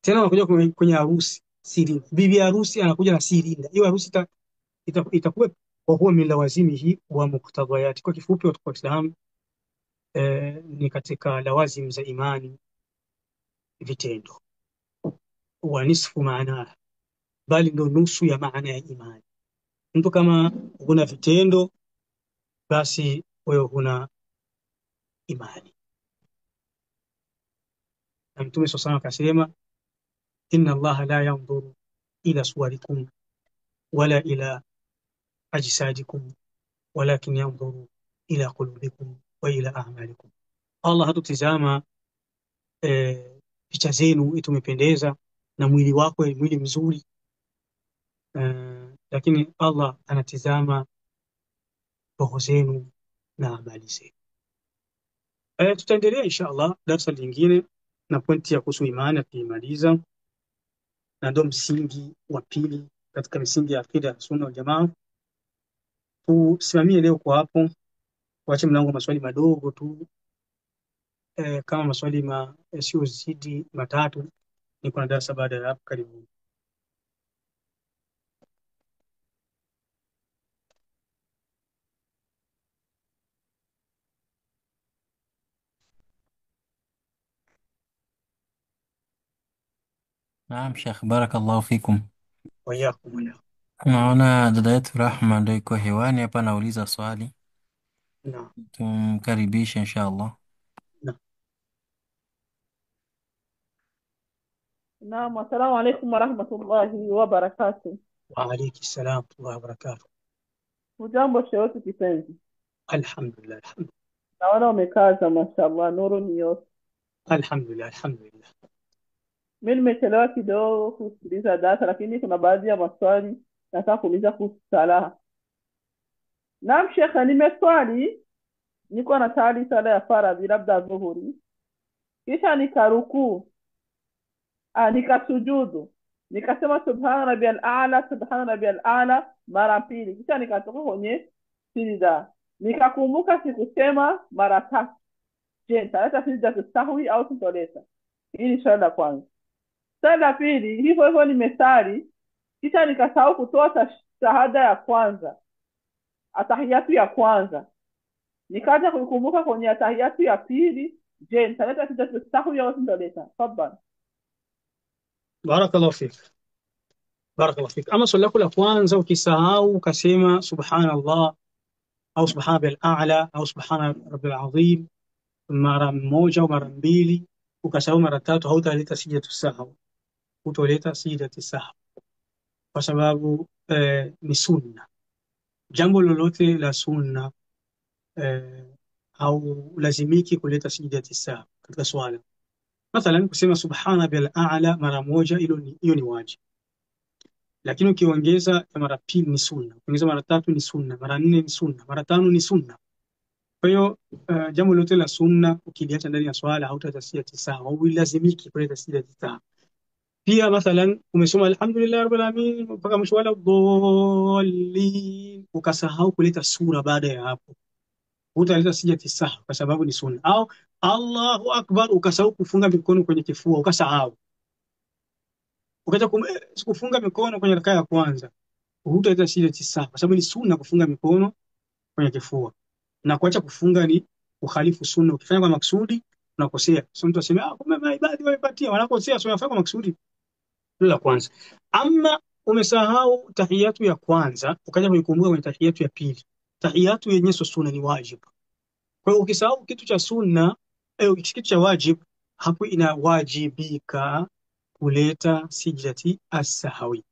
Tena unakuja kwenye harusi silinda, bibi harusi anakuja na silinda. Hiyo harusi itakuwa kwa huwa min lawazimihi wa muktadayati. Kwa kifupi, watu wa Islam ni katika lawazim za imani vitendo, wa nisfu maana, bali ndo nusu ya maana ya imani. Mtu kama huna vitendo, basi wewe huna imani. Na Mtume SAW akasema, inna Allaha la yanzuru ila suwarikum wala ila ajsadikum walakin yanzuru ila qulubikum wa ila a'malikum. Allah hatutizama picha zenu eti umependeza na mwili wako ni mwili mzuri, lakini Allah anatizama roho zenu na amali zenu. Tutaendelea insha Allah darasa lingine na pointi ya kuhusu imani tuimaliza, na ndio msingi wa pili katika misingi ya akida ya Sunna wal Jamaa. Tusimamie leo kwa hapo, waache mlango maswali madogo tu, kama maswali sio zidi matatu. Niko na darasa baada ya hapo. Karibu.
Naam Sheikh, barakallahu fikum.
Wayakum.
Naona dada yetu Rahma ndio iko hewani hapa, nauliza swali.
Naam.
Tumkaribishe inshallah.
Naam, assalamu alaikum warahmatullahi wabarakatuh.
Wa alaykum salam wa rahmatullahi wa barakatuh.
Hujambo shehe wetu kipenzi?
Alhamdulillah, alhamdulillah.
Naona umekaza mashallah, nuru ni yote.
Alhamdulillah, alhamdulillah.
Mimi nimechelewa kidogo kusikiliza darasa, lakini kuna baadhi ya maswali nataka kuuliza kuhusu sala. Naam shekhe, nimeswali, niko na sala ya faradhi labda dhuhuri, kisha nikarukuu, nikasujudu, nikasema subhana rabbiyal a'la, subhana rabbiyal a'la mara mbili, kisha nikatoka kwenye sijda, nikakumbuka sikusema mara tatu. Je, nitaleta sijda sahwi au sitoleta? Hili ni swali la kwanza. Swali la pili, hivyo nimesali kisha nikasahau kutoa shahada ya kwanza, atahiyatu ya kwanza nikaja kuikumbuka kwenye atahiyatu ya pili, je, nitaleta sijatu sahwi au sindaleta? Tafadhali.
Barakallahu fik. Barakallahu fik. Ama swali lako la kwanza, ukisahau ukasema subhanallah au subhana bil a'la au subhana rabbil azim mara moja au mara mbili, ukasahau mara tatu, hautaleta sijatu sahwi, hutoleta sijatu sahwi kwa sababu ni sunna. Jambo lolote la sunna au lazimiki kuleta sijatu sahwi katika swala. Mathalan kusema subhana bil a'la mara moja, hiyo ni wajibu, lakini ukiongeza mara pili ni sunna, ukiongeza mara tatu ni sunna, mara nne ni sunna, mara tano ni sunna. Kwa hiyo jambo lote la sunna ukiliacha ndani ya swala hautata sijati sahwi au lazimiki kuleta sijati sahwi. Pia mathalan umesoma alhamdulillah rabbil alamin mpaka mwisho, wala dhalin, ukasahau kuleta sura baada ya hapo, hutaleta sijati sahwi kwa sababu ni sunna. Au Allahu akbar, ukasahau kufunga mikono kwenye kifua, ukasahau ukaja kufunga mikono kwenye rakaa ya kwanza, hutaleta sijati sahwi kwa sababu ni sunna kufunga mikono kwenye kifua, na kuacha kufunga ni kukhalifu sunna. Ukifanya kwa maksudi unakosea. Sio mtu aseme kumbe maibadi wamepatia, wanakosea. Sio, unafanya kwa maksudi. Hilo la kwanza. Ama umesahau tahiyatu ya kwanza ukaja kuikumbuka kwenye tahiyatu ya pili, tahiyatu yenyewe sio sunna, ni wajibu. Kwa hiyo ukisahau kitu cha sunna kitu cha wajibu, hapo inawajibika kuleta sijdati as-sahwi.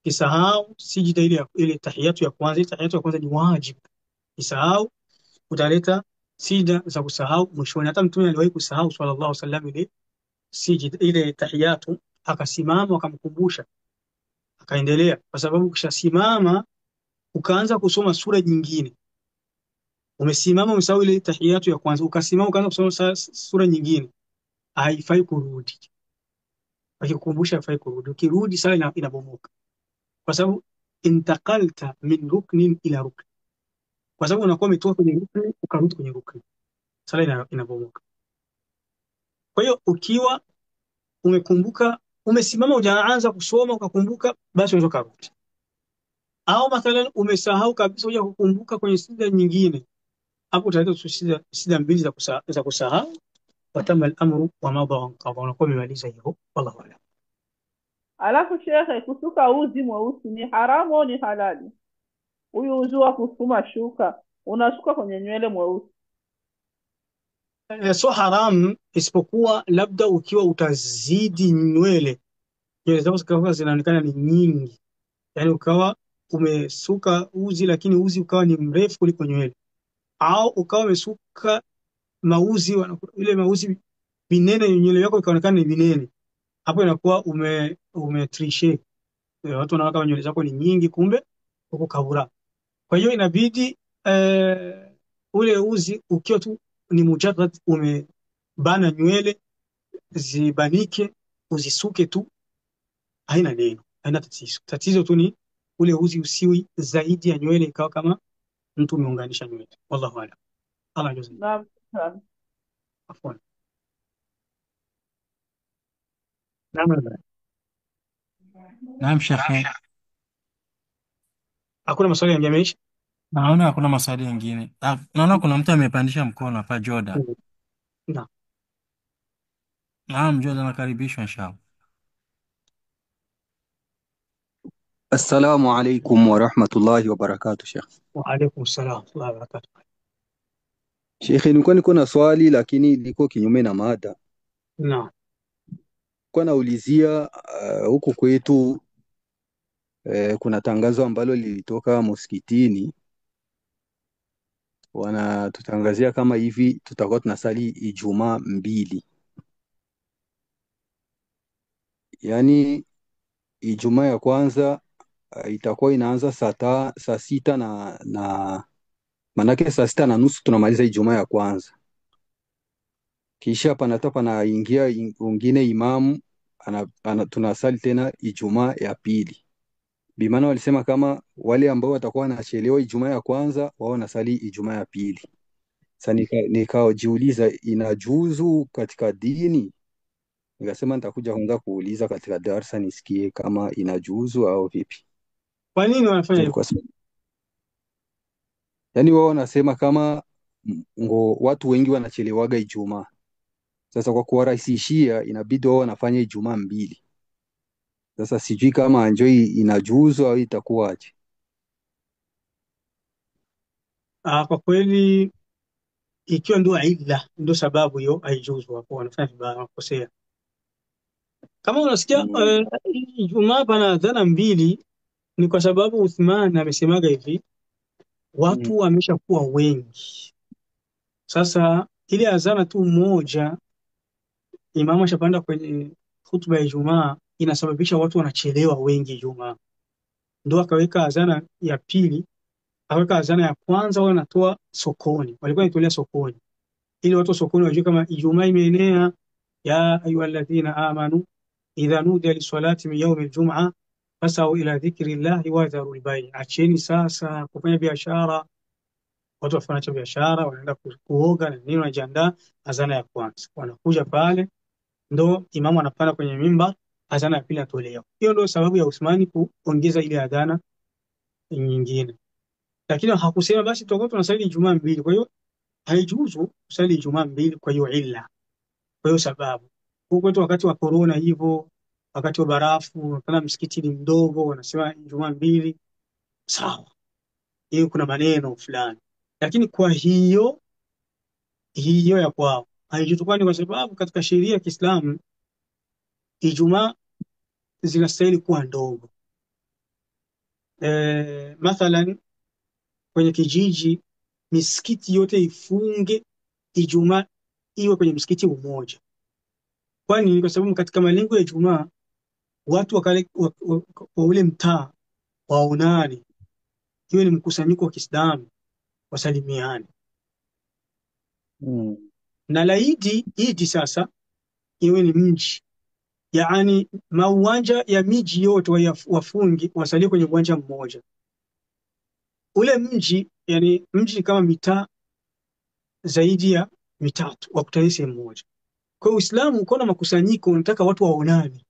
Ukisahau sijida ile tahiyatu ya kwanza, tahiyatu ya kwanza ni wajibu, ukisahau utaleta sijda za kusahau mwishoni. Hata Mtume aliwahi kusahau sallallahu alaihi wasallam ile sijda ile tahiyatu, akasimama akamkumbusha, akaendelea, kwa sababu ukishasimama ukaanza kusoma sura nyingine, umesimama umesahau ile tahiyatu ya kwanza, ukasimama ukaanza kusoma sura nyingine, haifai kurudi. Akikukumbusha haifai kurudi, ukirudi sala inabomoka, kwa sababu intakalta min ruknin ila rukn, kwa sababu unakuwa umetoka kwenye rukni ukarudi kwenye rukni, sala inabomoka. Kwa hiyo ukiwa umekumbuka, umesimama hujaanza kusoma ukakumbuka, basi unaweza kurudi. Au mathalan umesahau kabisa huja kukumbuka kwenye sida nyingine, hapo utaleta sida mbili za kusahau, watama al-amru wa madha wa qada, unakuwa umemaliza hivyo. Wallahu a'lam.
Alafu shekhe, kusuka uzi mweusi ni haramu au ni halali? Huyu uzi wa kusuma shuka unashuka kwenye nywele mweusi.
So haram, isipokuwa labda ukiwa utazidi nywele zako zikawa zinaonekana ni nyingi, yani ukawa umesuka uzi lakini uzi ukawa ni mrefu kuliko nywele, au ukawa umesuka mauzi ile mauzi binene, nywele yako ikaonekana ni binene, hapo inakuwa umetriche. Watu wanaona kama nywele zako ni nyingi, kumbe uko kabura. Kwa hiyo inabidi ule uzi ukiwa tu ni mujarrad umebana nywele zibanike, uzisuke tu, haina neno, haina tatizo. Tatizo tu ni ule uzi usiwi zaidi ya nywele, ikawa kama mtu umeunganisha nywele. Wallahu a'lam. Allah ndio zaidi.
Naam.
Afwan. Naam.
Naam shekhe,
Hakuna maswali yangemeisha.
naona hakuna maswali mengine. Naona kuna mtu amepandisha mkono hapa, Jordan.
Naam.
Naam, Jordan nakaribishwa inshallah.
Assalamu alaikum warahmatullahi wabarakatuh. Sheikh,
Wa alaykum assalam wa rahmatullahi wa barakatuh.
Sheikh, nilikuwa niko na swali lakini liko kinyume na mada.
Naam.
Nilikuwa naulizia huku kwetu kuna tangazo ambalo lilitoka msikitini, wanatutangazia kama hivi tutakuwa tunasali Ijumaa mbili, yaani Ijumaa ya kwanza itakuwa inaanza saa sita na manake saa sita na nusu tunamaliza Ijumaa ya kwanza, kisha panaingia mwingine imamu tunasali tena Ijumaa ya pili. Bimaana walisema kama wale ambao watakuwa wanachelewa Ijumaa ya kwanza wao wanasali Ijumaa ya pili. Sasa nikajiuliza inajuzu katika dini? Nikasema nitakuja kwanza kuuliza katika darsa nisikie kama inajuzu au vipi.
Kwa nini wanafanya hivyo?
Yaani wao wanasema kama watu wengi wanachelewaga Ijumaa. Sasa kwa kuwarahisishia inabidi wao wanafanya Ijumaa mbili. Sasa sijui kama njoi inajuzu au itakuwaje.
Kwa kweli ikiwa ndio illa ndio sababu hiyo haijuzu, hapo wanafanya vibaya, wanakosea. Kama unasikia
Mm.
Ijumaa pana adhana mbili, ni kwa sababu Uthman amesemaga hivi,
Mm.
watu wameshakuwa wengi. Sasa ile adhana tu moja, imamu ashapanda kwenye hutuba ya Ijumaa, inasababisha watu wanachelewa wengi Ijumaa. Ndio akaweka adhana ya pili, akaweka adhana ya kwanza, wao wanatoa sokoni, walikuwa wanatolea sokoni ili watu wa sokoni wajue kama Ijumaa imeenea. Ya ayyuhalladhina amanu idha nudiya lisalati min yaumi ljum'a fasau ila dhikri llahi wadharu lbai, acheni sasa kufanya biashara. Watu wafanya biashara, wanaenda kuoga na nini, wanajiandaa. Azana ya kwanza wanakuja pale, ndo imamu anapanda kwenye mimbar, azana ya pili atolewa. Hiyo ndo sababu ya Uthmani kuongeza ile adhana nyingine, lakini hakusema basi tutakuwa tunasali Ijumaa mbili. Kwa hiyo haijuzu kusali Ijumaa mbili kwa hiyo illa, kwa hiyo sababu. Huko kwetu wakati wa corona hivyo, wakati wa barafu, kana msikiti ni mdogo, wanasema Ijumaa mbili, sawa, hiyo kuna maneno fulani, lakini kwa hiyo ya kwao haijuzu, kwani kwa sababu katika sheria ya Kiislamu Ijumaa zinastahili kuwa ndogo. Mathalan kwenye kijiji misikiti yote ifunge, Ijumaa iwe kwenye msikiti mmoja. Kwani kwa sababu katika malengo ya Ijumaa watu wa ule mtaa waonane, iwe ni mkusanyiko wa Kiislamu, wasalimiane.
Mm.
Na la Idi sasa iwe ni mji, yaani mauwanja ya miji yote wafungi, wasalie kwenye uwanja mmoja. Ule mji, yani mji kama mitaa zaidi ya mitatu, wakutane sehemu moja. Kwa Uislamu ukiona makusanyiko unataka watu waonane.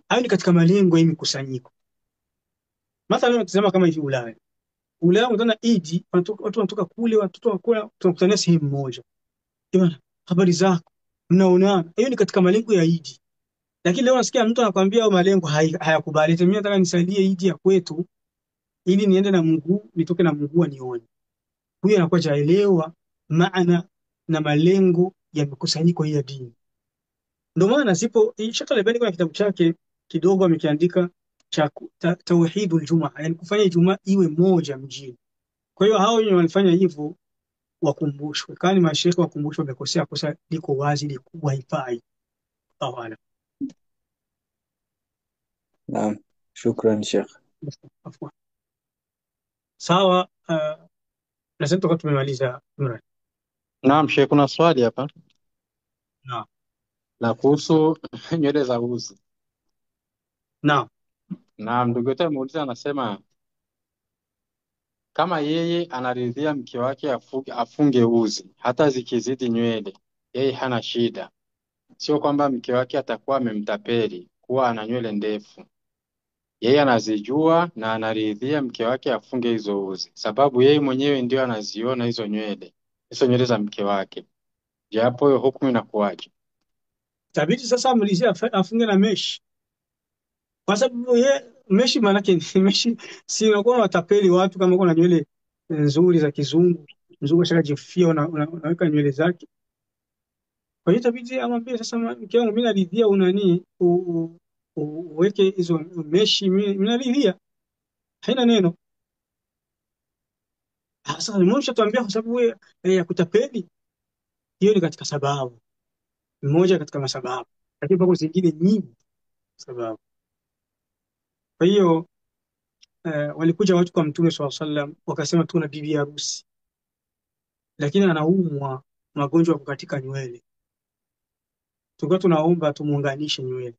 Hayo ni katika malengo ya mikusanyiko. Mathalan unatazama kama hivi Ulaya. Ulaya unatana Idi, watu wanatoka kule, watoto wakula, tunakutania sehemu moja. Bwana, habari zako? Mnaonana. Hiyo ni katika malengo ya Idi. Lakini leo nasikia mtu anakuambia hayo malengo hayakubali. Mimi nataka nisaidie Idi ya kwetu ili niende na mguu, nitoke na mguu nione. Huyu anakuwa hajaelewa maana na malengo ya mikusanyiko hii ya dini. Ndio maana Sheikh Al-Albani kuna kitabu chake kidogo amekiandika cha tauhidul Jumaa, yani kufanya Ijumaa iwe moja mjini. Kwa hiyo hao wenye wanafanya hivyo wakumbushwe, kani mashekhe wakumbushwe wamekosea, kosa liko wazi, liko haifai. Hawala.
Naam. Shukran Sheikh.
Afwan. Sawa, na sasa tuko tumemaliza Imran.
Naam, Sheikh, kuna swali hapa
Naam.
la kuhusu nywele za uzi.
Naam.
Naam, ndugu yetu ameuliza, anasema kama yeye anaridhia mke wake afunge uzi hata zikizidi nywele, yeye hana shida. Sio kwamba mke wake atakuwa amemtapeli kuwa ana nywele ndefu. Yeye anazijua na anaridhia mke wake afunge hizo uzi, sababu yeye mwenyewe ndio anaziona hizo nywele za mke wake. Japo hiyo hukumu inakuwaje?
Tabidi sasa amlizie afunge na meshi. Kwa sababu meshi maana yake meshi, si unakuwa watapeli watu kama uko na nywele nzuri za kizungu, mzungu ashakajifia unaweka nywele zake. Kwa hiyo itabidi amwambie sasa, mke wangu mimi naridhia unani uweke hizo meshi, mimi naridhia, haina neno. Sasa mmoja tuambia kwa sababu wewe ya kutapeli, hiyo ni katika sababu mmoja katika masababu, lakini pako zingine nyingi sababu. Kwa hiyo walikuja watu kwa Mtume swalla sallam wakasema tuna bibi harusi, lakini anaumwa magonjwa ya kukatika nywele, tulikuwa tunaomba tumuunganishe nywele.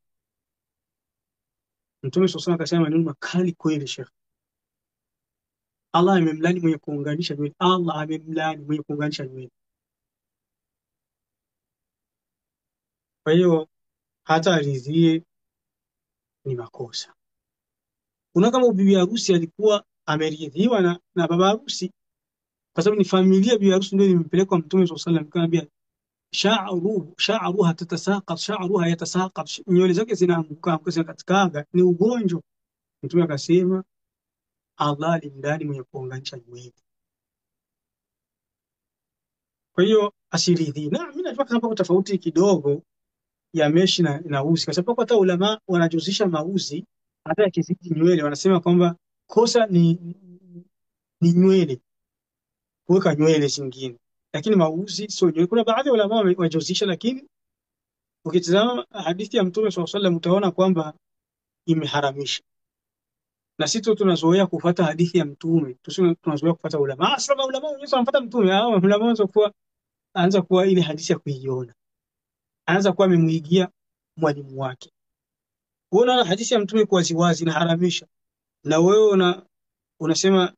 Mtume swalla sallam akasema maneno makali kweli, Sheikh. Allah amemlani mwenye kuunganisha nywele, Allah amemlani mwenye kuunganisha nywele. Kwa hiyo hata alizie ni makosa. Kuna kama bibi harusi alikuwa ameridhiwa na baba harusi, kwa sababu ni familia bi harusi ndio imempeleka Mtume swalla sallam, akamwambia sha'ruha tatasaqat, sha'ruha yatasaqat, nywele zake zinaanguka zinakatikaga, ni ugonjwa. Mtume akasema Allah alimdani mwenye kuunganisha nywele. Kwa hiyo asiridhi. Na mimi najua kama tofauti kidogo ya meshi na uzi, kwa sababu hata ulama wanajuzisha mauzi hata yakizidi nywele, wanasema kwamba kosa ni nywele, kuweka nywele zingine, lakini mauzi sio nywele. Kuna baadhi ya ulama wamejuzisha, lakini ukitazama hadithi ya Mtume swalla sallam utaona kwamba imeharamisha, na sisi tu tunazoea kufuata hadithi ya Mtume, tusio tunazoea kufuata ulama. Sasa ulama wenyewe wanafuata Mtume, hao ulama anza kuwa ile hadithi ya kuiona, anaanza kuwa amemuigia mwalimu wake. Wewe unaona hadithi ya Mtume kwa waziwazi inaharamisha, na wewe unasema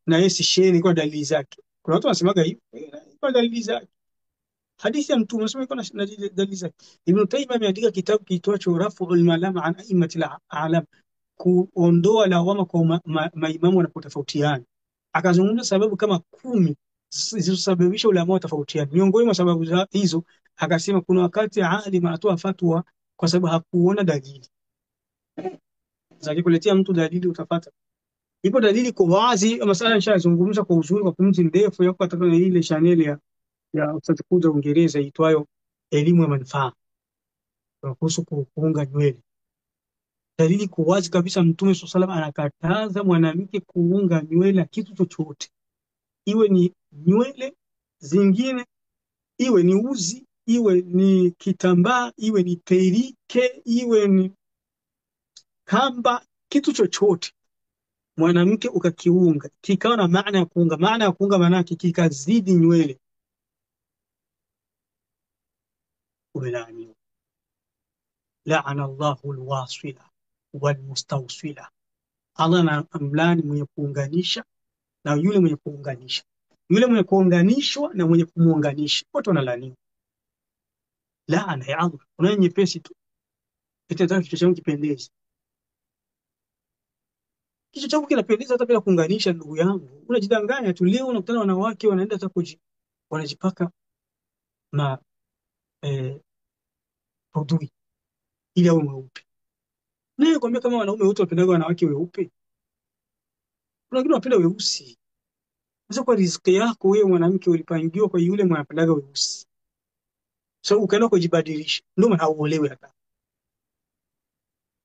na yeye si sheni kwa dalili zake. Kuna watu wanasemaga hivi kwa dalili zake. Hadithi ya Mtume unasema iko na dalili zake. Ibn Taymiyyah ameandika kitabu kiitwacho Raf'ul Malam an A'immatil A'lam, kuondoa lawama kwa maimamu wanapotofautiana. Akazungumza sababu kama 10 zilizosababisha ulama watofautiana. Miongoni mwa sababu hizo akasema kuna wakati alim anatoa fatwa kwa sababu hakuona dalili. Sasa kuletea mtu dalili utapata. Ipo dalili kwa wazi, masala nishazungumza kwa uzuri kwa pumzi ndefu yako atakana ile channel ya Ustadh Kuda Uingereza itwayo elimu ya manufaa kuhusu kuunga nywele. Dalili kwa wazi kabisa, Mtume SAW anakataza mwanamke kuunga nywele kitu chochote, iwe ni nywele zingine, iwe ni uzi, iwe ni kitambaa, iwe ni perike, iwe ni kamba, kitu chochote mwanamke ukakiunga kikawa na maana ya kuunga. Maana ya kuunga maana yake kikazidi nywele, umelaaniwa. Laana Allahu alwasila walmustawsila, Allah anamlaani mwenye kuunganisha na yule mwenye kuunganisha, yule mwenye kuunganishwa na mwenye kumuunganisha, wote wanalaaniwa. Laana ya Allah una nyepesi tu, kitataka kichwa changu kipendeze. Kichwa changu kinapendeza hata bila kuunganisha. Ndugu yangu, unajidanganya tu. Leo unakutana wanawake wanaenda hata wanajipaka na udhui ili awe mweupe. Naye kwambia kama wanaume wote wapendaga wanawake weupe, kuna wengine wapenda weusi. Sasa kwa riziki yako wewe mwanamke ulipangiwa kwa yule mwanapendaga weusi, so ukaenda kujibadilisha, ndio maana hauolewi hata,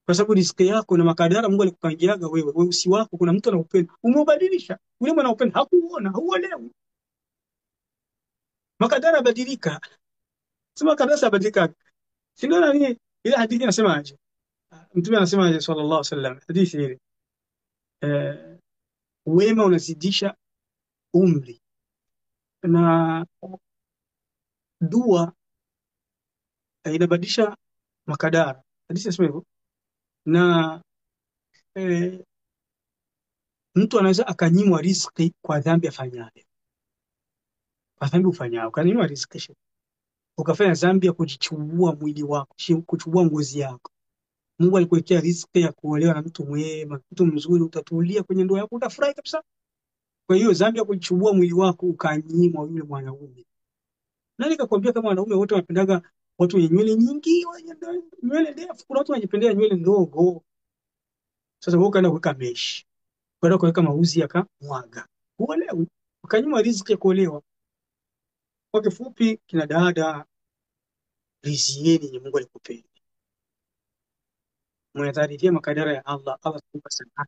kwa sababu riziki yako na makadara Mungu alikupangiaga wewe. Weusi wako kuna mtu anaupenda, umeubadilisha. Yule mwana upenda hakuona, hauolewi. Makadara badilika, sema makadara sabadilika. Si ndio? Nani ile hadithi inasema aje? Mtume anasema aje sallallahu alaihi wasallam, hadithi ile wema unazidisha umri na dua inabadilisha makadara. Hadithi inasema hivyo. Na mtu anaweza akanyimwa riziki kwa dhambi afanyayo, kwa dhambi ufanyayo ukanyimwa riziki, ukafanya dhambi ya kujichubua mwili wako, kuchubua ngozi yako. Mungu alikuwekea riziki ya kuolewa na mtu mwema, mtu mzuri, utatulia kwenye ndoa yako, utafurahi kabisa. Kwa hiyo dhambi ya kujichubua mwili wako ukanyimwa yule mwanaume. Nani kakwambia kama wanaume wote wanapendaga watu wenye nywele nyingi, wenye nywele ndefu? Kuna watu wanajipendea nywele ndogo. Sasa wewe ukaenda kuweka meshi, ukaenda kuweka mauzi yakamwaga, uolewe, ukanyimwa riziki ya kuolewa. Kwa kifupi, kina dada, rizieni yenye Mungu alikupeni, mnadharia makadara ya Allah. Allah atakupa sanaa,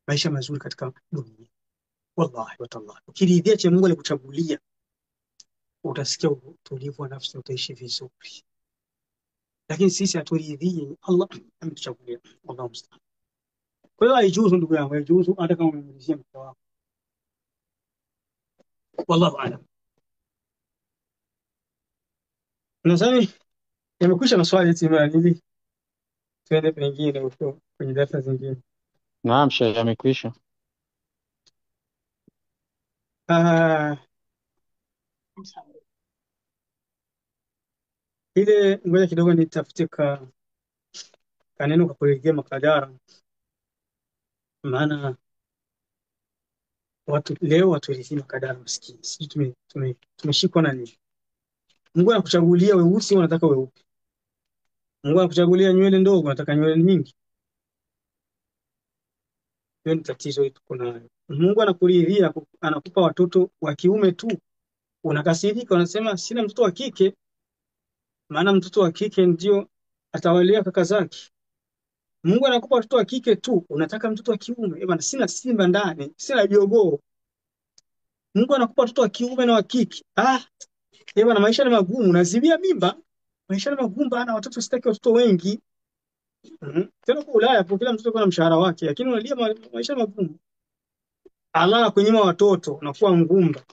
maisha mazuri katika dunia. Wallahi wa tallahi, ukiridhia cha Mungu alikuchagulia, utasikia utulivu wa nafsi, utaishi vizuri. Lakini sisi haturidhii, Allah ametuchagulia. Wallahu musta'an. Kwa hiyo haijuzu, ndugu yangu, haijuzu hata kama umemalizia mke wako. Wallahu a'lam. Nadhani yamekwisha maswali eti ili tuende pengine huko kwenye darasa zingine.
Naam, Sheikh, amekwisha.
Ah, ile ngoja kidogo nitafute kaneno kwa kuelezea makadara, maana Watu walizima kadhaa maskini. Sisi tumeshikwa na nini? Mungu anakuchagulia weusi, unataka weupe. Mungu anakuchagulia nywele ndogo, unataka nywele nyingi. Hiyo ni tatizo tuko nalo. Mungu anakuridhia, anakupa watoto wa kiume tu, unakasirika, unasema sina mtoto wa kike, maana mtoto wa kike ndio atawalea kaka zake. Mungu anakupa watoto wa kike tu, unataka mtoto wa kiume. Bwana, sina simba ndani, sina jogoo. Mungu anakupa watoto wa kiume na wa kike. Bwana, maisha ni magumu, unazibia mimba. Maisha ni magumu bana, watoto sitaki watoto wengi. Tena kwa Ulaya kwa kila mtoto kuna mshahara wake, lakini unalia maisha ni magumu. Allah anakunyima watoto, unakuwa ngumba.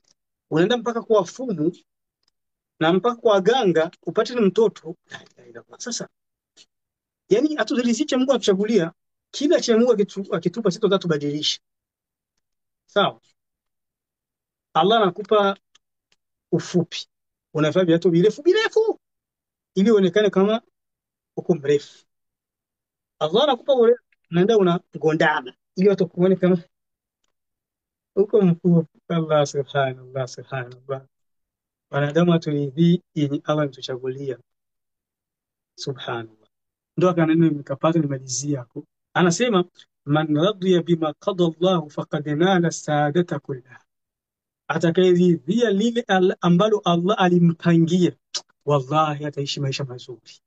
Unaenda mpaka kwa wafumu na mpaka kwa waganga upate ni mtoto. Sasa yani hatudhalilishe, Mungu atuchagulia kila cha Mungu akitupa sisi tutatubadilisha. Sawa? Allah anakupa ufupi, unavaa viatu virefu ili uonekane kama uko mrefu. Allah anakupa urefu, unaenda unagondana ili watu kuone kama uko mfupi. Allah subhanallah, subhanallah. Wanadamu haturidhii yenye Allah ametuchagulia. Subhanallah. Ndio kaneno nikapata nimalizia hapo. Anasema man radiya bima qada Allah faqad nala saadata kullaha, atakayeridhia lile ambalo Allah alimpangia, wallahi ataishi maisha mazuri.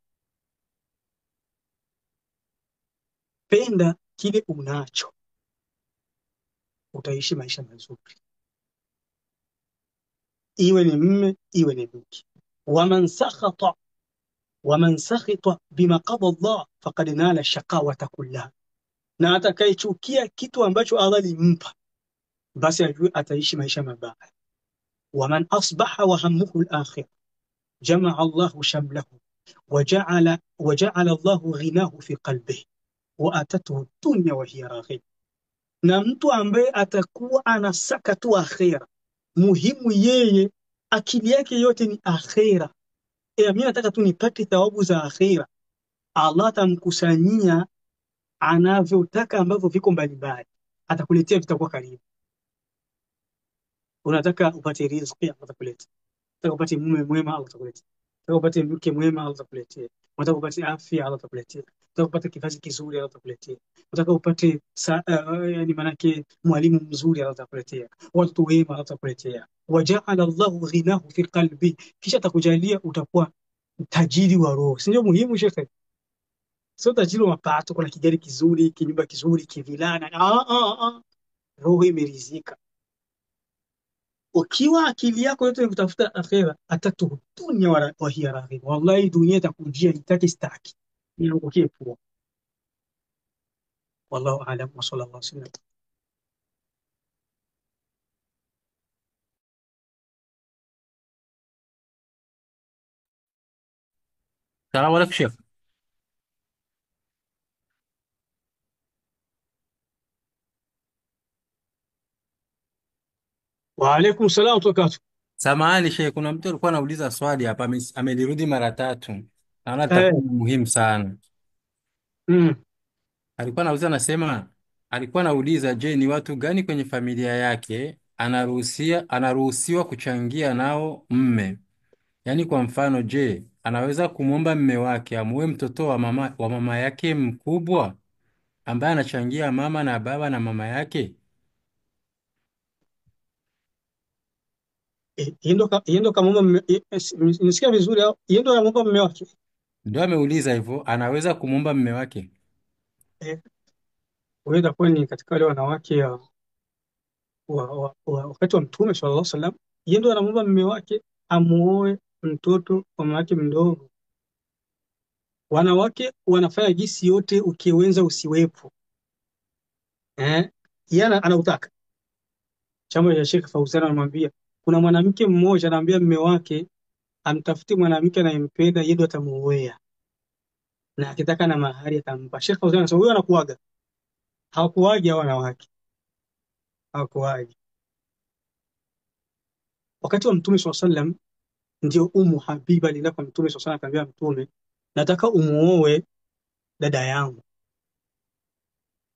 Penda kile unacho, utaishi maisha mazuri, iwe ni mme, iwe ni mke. Waman sakhita bima qada Allah faqad nala shaqawata kullaha, na atakayechukia kitu ambacho Allah alimpa, basi ajue ataishi maisha mabaya. Waman asbaha wa hammuhu al-akhirah jamaa Allahu shamlahu waja'ala Allahu ghinahu fi qalbihi wa atatuhu dunya wa hiya raghib. Na mtu ambaye atakuwa anasaka tu akhira, muhimu yeye akili yake yote ni akhira, mimi nataka tu nipate thawabu za akhira, Allah atamkusanyia anavyotaka ambavyo viko mbalimbali, atakuletea vitakuwa karibu. Unataka upate riziki, Allah atakuletea. Unataka upate mume mwema, Allah atakuletea. Unataka upate mke mwema, Allah atakuletea. Unataka upate afya, Allah atakuletea. Unataka upate kizazi kizuri, Allah atakuletea. Unataka upate yani manake mwalimu mzuri, Allah atakuletea. Watu wema, Allah atakuletea. Waja'ala Allahu ghinahu fi qalbi, kisha atakujalia utakuwa tajiri wa roho. Si ndio muhimu shekhe? Sio tajiri wa mapato, kuna kigari kizuri, kinyumba kizuri, kivilana. Roho imeridhika. Ukiwa akili yako yote ni kutafuta akhera, atatuhu dunya wa hiya raghib, wallahi dunia itakujia itaki staki, niangukie pua. Wallahu a'lam wa sallallahu alaihi wasallam.
Salamu alaikum Sheikh.
Wa alaikum salam wa barakatuh.
Samahani Sheikh, kuna mtu alikuwa anauliza swali hapa, amelirudi mara tatu. Naona
Eh,
litakuwa muhimu sana.
mm.
Alikuwa anauliza, anasema alikuwa anauliza, je, ni watu gani kwenye familia yake anaruhusiwa kuchangia nao mme? Yaani kwa mfano, je, anaweza kumwomba mme wake amuoe mtoto wa mama yake mkubwa ambaye anachangia mama na baba na mama yake?
Yendo kama nisikia vizuri au yendo anamwomba mume wake?
Ndio ameuliza hivyo, anaweza kumwomba mme wake?
Huenda kuwa ni katika wale wanawake wakati wa Mtume sallallahu alaihi wasallam, yendo anamwomba mume wake amuoe mtoto wa mama yake mdogo. Wanawake wanafanya jinsi yote, ukiweza usiwepo. Yana anautaka. Chama cha Sheikh Fauzan anamwambia kuna mwanamke mmoja anaambia mume wake amtafutie mwanamke anayempenda, yeye ndo atamuoea, na akitaka na mahari atampa. Sheikh Fauzan anasema huyo anakuaga. Hawakuagi hao wanawake, hawakuagi. Wakati wa Mtume sallallahu alaihi wasallam, ndio Ummu Habiba alienda kwa Mtume sallallahu alaihi wasallam, akamwambia Mtume, nataka umuoe dada yangu.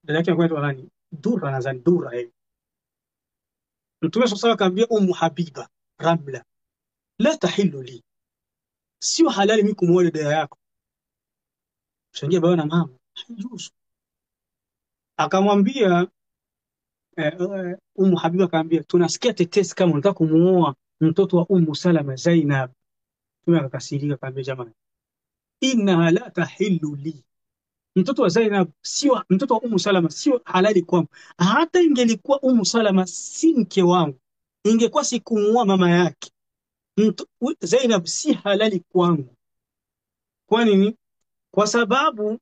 Dada yake anaitwa nani? Dura, nadhani Dura. Mtume sasa akamwambia Habiba Ramla, la tahillu li, sio halali mimi kumuoa dada yako, changia baba na mama, haijuzu. Akamwambia Habiba akamwambia, tunasikia tetesi kama unataka kumuoa mtoto wa Salama Zainab. Mtume akakasirika akamwambia, jamani, innaha la tahillu li, mtoto wa Zainab sio, mtoto wa Salama sio halali kwangu. Hata ingelikuwa Salama si mke wangu, ingekuwa sikumuoa mama yake, Zainab si halali kwangu. Kwa nini? Kwa sababu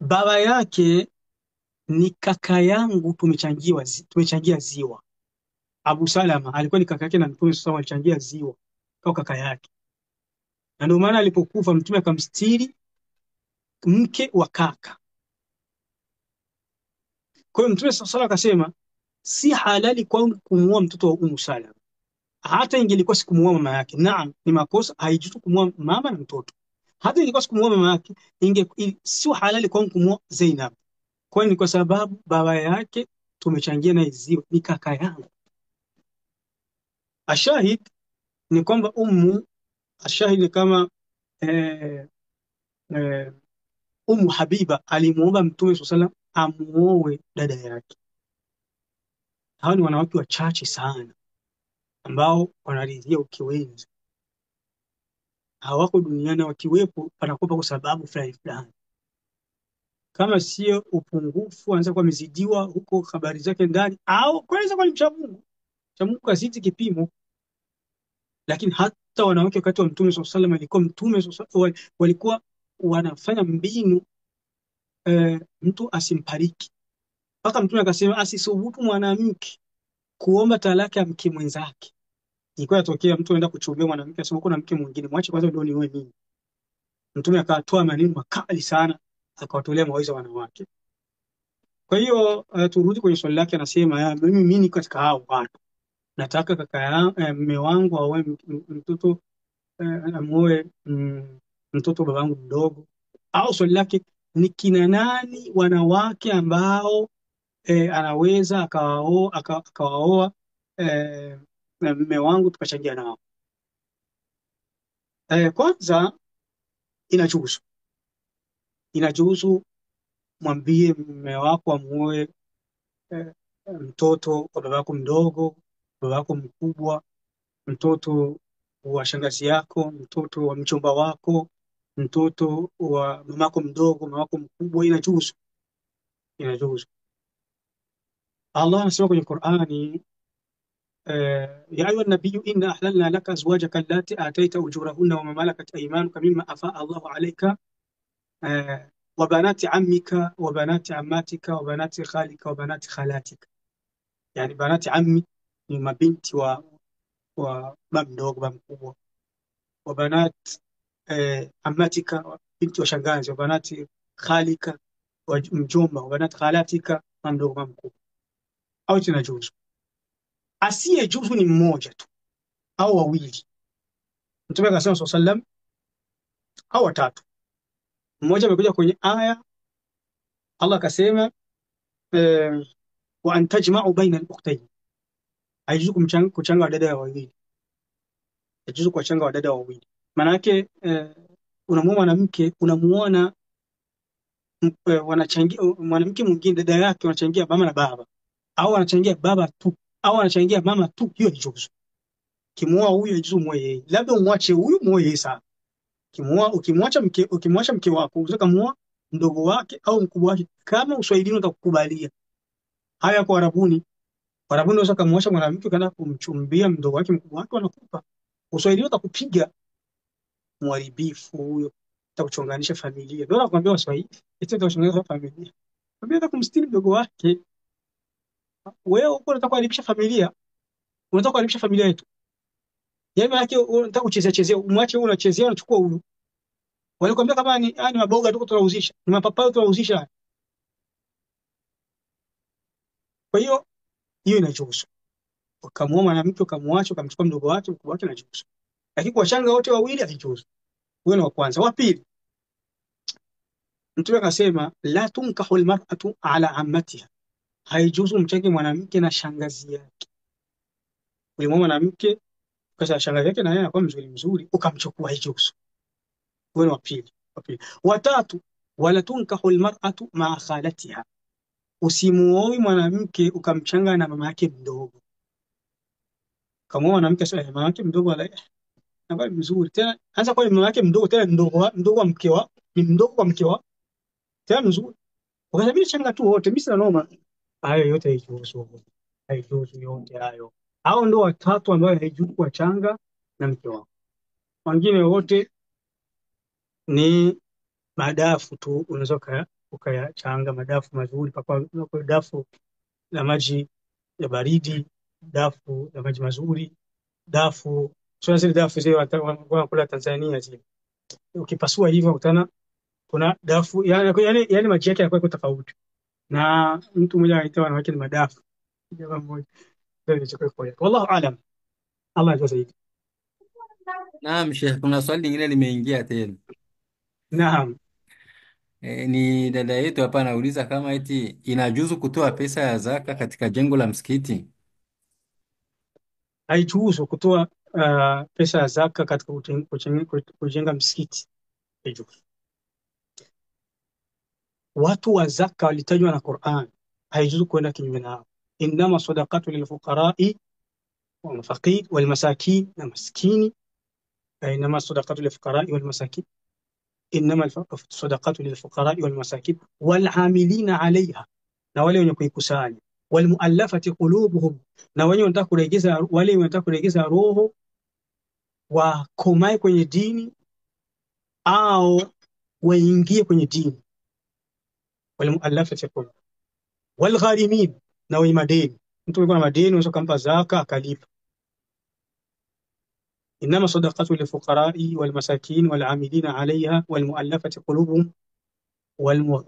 baba yake ni kaka yangu, tumechangia ziwa. Abu Salama alikuwa ni kaka yake na Mtume sasa walichangia ziwa kwa kaka yake, na ndio maana alipokufa Mtume akamstiri mke wa kaka. Kwa hiyo Mtume sasa akasema si halali kwangu kumuoa mtoto wa Salama, hata ingelikuwa sikumuoa mama yake. Naam, ni makosa, haijuzu kumuoa mama na mtoto. Hata ingekuwa sikumuoa mama yake, sio halali kwangu kumuoa Zainab. Kwa ni kwa sababu baba yake tumechangia naye ziwa, ni kaka yangu. Ashahid ni kwamba ashahid ni kama eh, eh, Habiba alimuomba Mtume SAW amuoe dada yake. Hao ni wanawake wachache sana ambao wanaridhia ukiwenzi, hawako duniani. Wakiwepo panakuwa kwa sababu fulani fulani, kama sio upungufu, anaweza kuwa amezidiwa huko habari zake ndani, au kwanza kwa mcha Mungu, cha Mungu kazidi kipimo. Lakini hata wanawake wakati wa Mtume SAW alikuwa Mtume walikuwa wanafanya mbinu mtu asimpariki, mpaka Mtume akasema asisubutu mwanamke kuomba talaka ya mke mwenzake. Ilikuwa yatokea mtu anaenda kuchumbia mwanamke, asema kuna mke mwingine, mwache kwanza ndio niwe mimi. Mtume akatoa maneno makali sana, akawatolea mawaidha wanawake. Kwa hiyo turudi kwenye swali lake, anasema mimi niko katika hao watu, nataka kaka yangu mume wangu aoe mtoto amuoe mtoto babangu mdogo. Au swali lake ni kina nani wanawake ambao anaweza akawaoa mume wangu tukachangia nao. Kwanza inajuzu mwambie mume wako amuoe mtoto wa babako mdogo, babako mkubwa, mtoto wa shangazi yako, mtoto wa mchumba wako, mtoto wa mamako mdogo, mamako mkubwa. Inajuzu. Allah anasema kwenye Qur'ani, ya ayuha nabiyu inna ahlalna laka azwajaka allati ataita ujurahunna wa ma malakat aymanuka mimma afaa Allahu alayka wa banati ammika wa banati ammatika wa banati khalika wa banati khalatika. Yani banati ammi ni mabinti wa baba mdogo, baba mkubwa, wa banati ammatika binti wa shangazi, wa banati khalika wa mjomba, wa banati khalatika mama mdogo mama mkubwa. Au tunajuzu. Asiye juzu ni mmoja tu au wawili. Mtume akasema sallam au watatu. Mmoja amekuja kwenye aya, Allah akasema wa antajma'u baina al-ukhtayn, haijuzu kuchanga wadada wawili, haijuzu kuchanga wadada wawili. Maana yake unamuoa mwanamke, unamuona wanachangia mwanamke mwingine dada yake, wanachangia mama na baba, au wanachangia baba tu, au wanachangia mama tu, hiyo haijuzu. Kimuoa huyo haijuzu muoe yeye, labda umwache huyu muoe yeye. Sawa, ukimwacha mke wako unataka muoa mdogo wake au mkubwa wake, kama uswahilini utakukubalia. Haya kwa Arabuni unaweza kumwacha mwanamke kana kumchumbia mdogo wake mkubwa wake, wanakupa. Uswahilini utakupiga, muharibifu huyo, utakuchonganisha familia. Ndio nakwambia Waswahili, eti utachonganisha familia. Unataka kumstiri mdogo wake, wewe uko unataka kuharibisha familia, unataka kuharibisha familia yetu. Yaani yake unataka kuchezea, umwache wewe unachezea, unachukua huyu. Walikwambia kama ni maboga tu tunauzisha, ni mapapai tunauzisha. Kwa hiyo inajuzu. Ukamwoa mwanamke ukamwacha ukamchukua mdogo wake mkubwa wake, inajuzu. Lakini kwa shanga wote wawili haijuzu. Wewe ni wa kwanza. Wa pili, Mtume akasema la tunkahu almar'atu ala ammatiha, haijuzu mcheke mwanamke na shangazi yake. Ulimwona mwanamke kasa shangazi yake na yeye anakuwa mzuri mzuri, ukamchukua, haijuzu. Huyo ni wa pili. Watatu, wala tunkahu almar'atu ma'a khalatiha, usimuoe mwanamke ukamchanga na mama yake mdogo. Kama mwanamke sasa mama yake mdogo anakuwa mzuri tena, hasa kwa mama yake mdogo tena, mdogo wa mkewa, ni mdogo kwa mkewa tena mzuri, ukasabiri changa tu wote, mimi sina noma. Hayo yote haijuzu, haijuzu yote hayo. Hao ndio watatu ambao haijuzu kuwachanga na mke wao. Wengine wote ni madafu tu, unaweza ukayachanga madafu mazuri, paka dafu la maji ya baridi, dafu la maji mazuri, dafu sio zile dafu zile wanakula Tanzania zile. Ukipasua hivyo utana kuna dafu yani maji yake yanakuwa tofauti, na mtu mmoja anaita wanawake ni madafu. Jamaa mmoja ndio alichukua kwa hiyo. Wallahu aalam, Allah ajua zaidi.
Naam Sheikh, kuna swali lingine limeingia tena.
Naam,
Ni dada yetu hapa anauliza kama eti inajuzu kutoa pesa ya zaka katika jengo la msikiti.
haijuzu kutoa pesa ya zaka katika kujenga msikiti, haijuzu. Watu wa zaka walitajwa na Qur'an, haijuzu kwenda kinyume nao. Innama sadaqatu lilfuqarai والفقير والمساكين المسكين، إنما الصدقات للفقراء والمساكين، إنما الصدقات للفقراء والمساكين والعاملين عليها، na wale wenye kuikusanya, walmuallafati qulubuhum, na wenye wanataka kuregeza, wale wanataka kuregeza roho wakomae kwenye dini au waingie kwenye dini, walmuallafati qulubuhum, walgharimin, na wenye madeni. Mtu yuko na madeni unaweza kumpa zaka akalipa. إنما صدقات للفقراء والمساكين والعاملين عليها والمؤلفة قلوبهم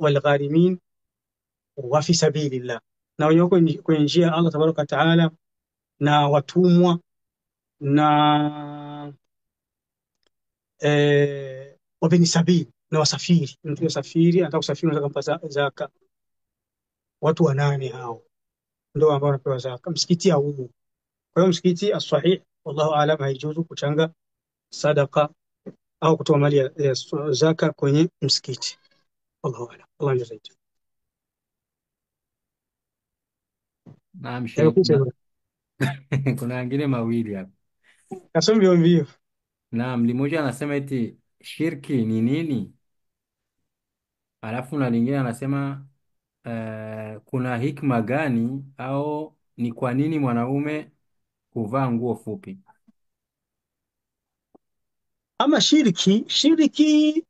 والغارمين وفي سبيل الله، na wenye kwenye njia ya Allah tabaraka wa taala, na watumwa na wabeni sabili, na wasafiri. Mtu yasafiri anataka kusafiri, anataka kumpa zaka. Watu wanane hao ndio ambao wanapewa zaka. Msikiti haumo. Kwa hiyo msikiti as-sahih, wallahu aalam, haijuzu kuchanga sadaka au kutoa mali ya zaka kwenye msikiti. Wallahu a'lam. Allah ndiye zaidi.
Naam Sheikh, kuna wengine mawili hapa.
Kasome mbio mbio.
Naam, limoja anasema eti shirki ni nini? Alafu na lingine anasema kuna hikma gani au ni kwa nini mwanaume kuvaa nguo fupi?
Ama shiriki